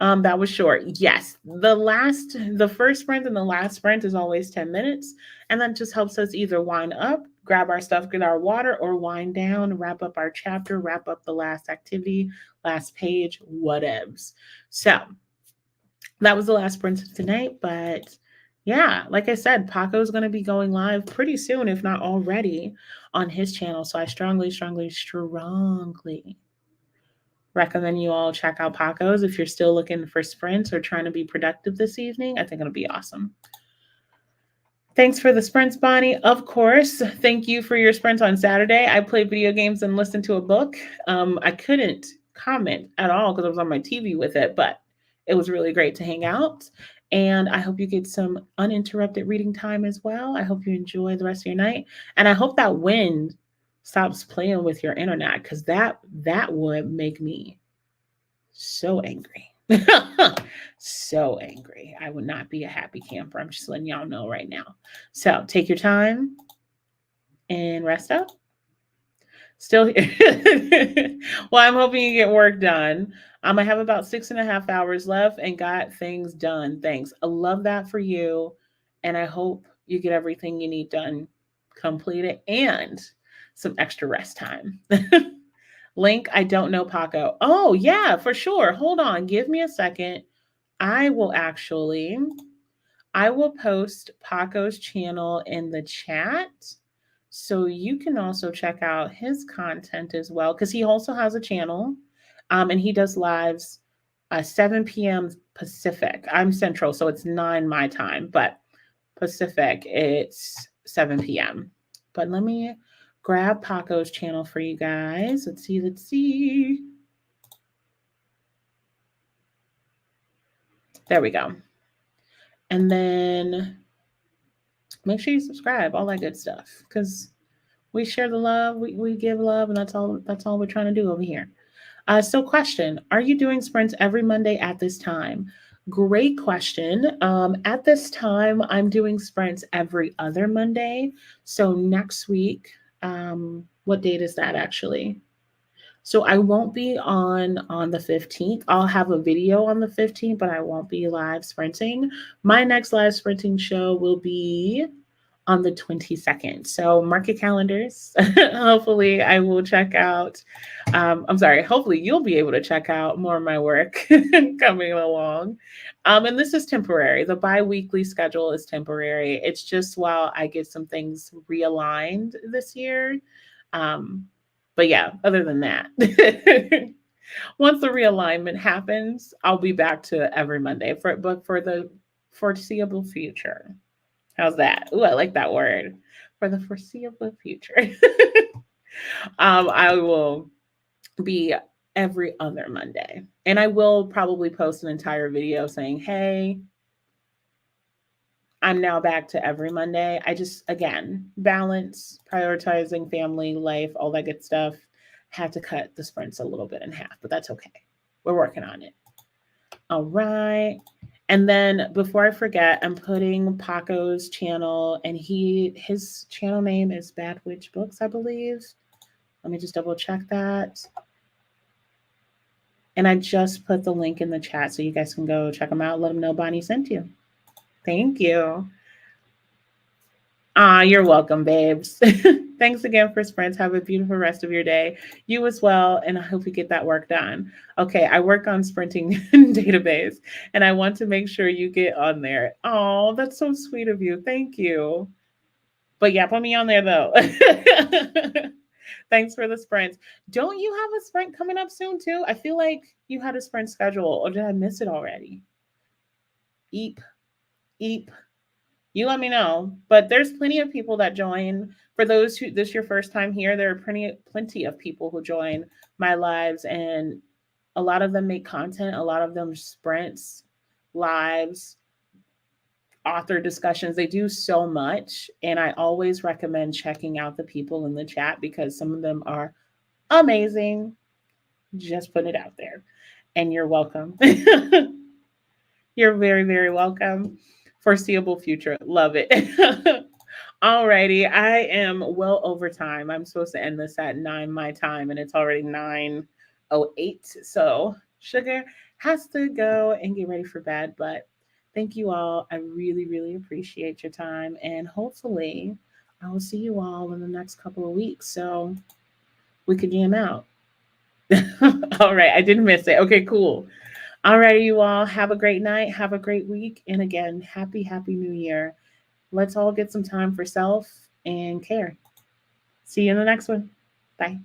That was short. Yes. The first sprint and the last sprint is always 10 minutes. And that just helps us either wind up, grab our stuff, get our water, or wind down, wrap up our chapter, wrap up the last activity, last page, whatevs. So that was the last sprint of tonight. But yeah, like I said, Paco's going to be going live pretty soon, if not already, on his channel. So I strongly recommend you all check out Paco's if you're still looking for sprints or trying to be productive this evening. I think it'll be awesome. Thanks for the sprints, Bonnie. Of course. Thank you for your sprints on Saturday. I played video games and listened to a book. I couldn't comment at all because I was on my TV with it, but it was really great to hang out. And I hope you get some uninterrupted reading time as well. I hope you enjoy the rest of your night. And I hope that wind stops playing with your internet because that would make me so angry. So angry. I would not be a happy camper. I'm just letting y'all know right now. So take your time and rest up. Still here. Well, I'm hoping you get work done. I have about 6.5 hours left and got things done. Thanks. I love that for you. And I hope you get everything you need done, completed, and some extra rest time. Link, I don't know Paco. Oh, yeah, for sure. Hold on. Give me a second. I will post Paco's channel in the chat. So you can also check out his content as well, because he also has a channel. And he does lives 7 p.m. Pacific. I'm Central, so it's 9 my time, but Pacific, it's 7 p.m. But let me grab Paco's channel for you guys. Let's see. There we go. And then make sure you subscribe, all that good stuff, because we share the love, we give love, and that's all we're trying to do over here. So question, are you doing sprints every Monday at this time? Great question. At this time, I'm doing sprints every other Monday. So next week, what date is that actually? So I won't be on the 15th. I'll have a video on the 15th, but I won't be live sprinting. My next live sprinting show will be on the 22nd. So mark your calendars. Hopefully I will check out, hopefully you'll be able to check out more of my work coming along. And this is temporary. The bi-weekly schedule is temporary. It's just while I get some things realigned this year. But yeah, other than that, once the realignment happens, I'll be back to every Monday. But for the foreseeable future. How's that? Ooh, I like that word. For the foreseeable future. I will be every other Monday. And I will probably post an entire video saying, hey, I'm now back to every Monday. I just, again, balance, prioritizing family, life, all that good stuff. Had to cut the sprints a little bit in half, but that's okay. We're working on it. All right. And then before I forget, I'm putting Paco's channel, and his channel name is Bad Witch Books, I believe. Let me just double check that. And I just put the link in the chat so you guys can go check them out. Let them know Bonnie sent you. Thank you. You're welcome, babes. Thanks again for sprints. Have a beautiful rest of your day. You as well. And I hope you get that work done. Okay, I work on sprinting database, and I want to make sure you get on there. Oh, that's so sweet of you. Thank you. But yeah, put me on there though. Thanks for the sprints. Don't you have a sprint coming up soon too? I feel like you had a sprint schedule, or did I miss it already? Eep, eep. You let me know. But there's plenty of people that join. For those who this is your first time here, there are plenty of people who join my lives, and a lot of them make content. A lot of them sprints, lives, author discussions. They do so much, and I always recommend checking out the people in the chat because some of them are amazing. Just put it out there. And you're welcome. You're very, very welcome. Foreseeable future. Love it. Alrighty. I am well over time. I'm supposed to end this at 9 my time, and it's already 9:08. So Sugar has to go and get ready for bed. But thank you all. I really, really appreciate your time. And hopefully I will see you all in the next couple of weeks so we could jam out. All right. I didn't miss it. Okay, cool. All right, you all. Have a great night. Have a great week. And again, happy, happy new year. Let's all get some time for self and care. See you in the next one. Bye.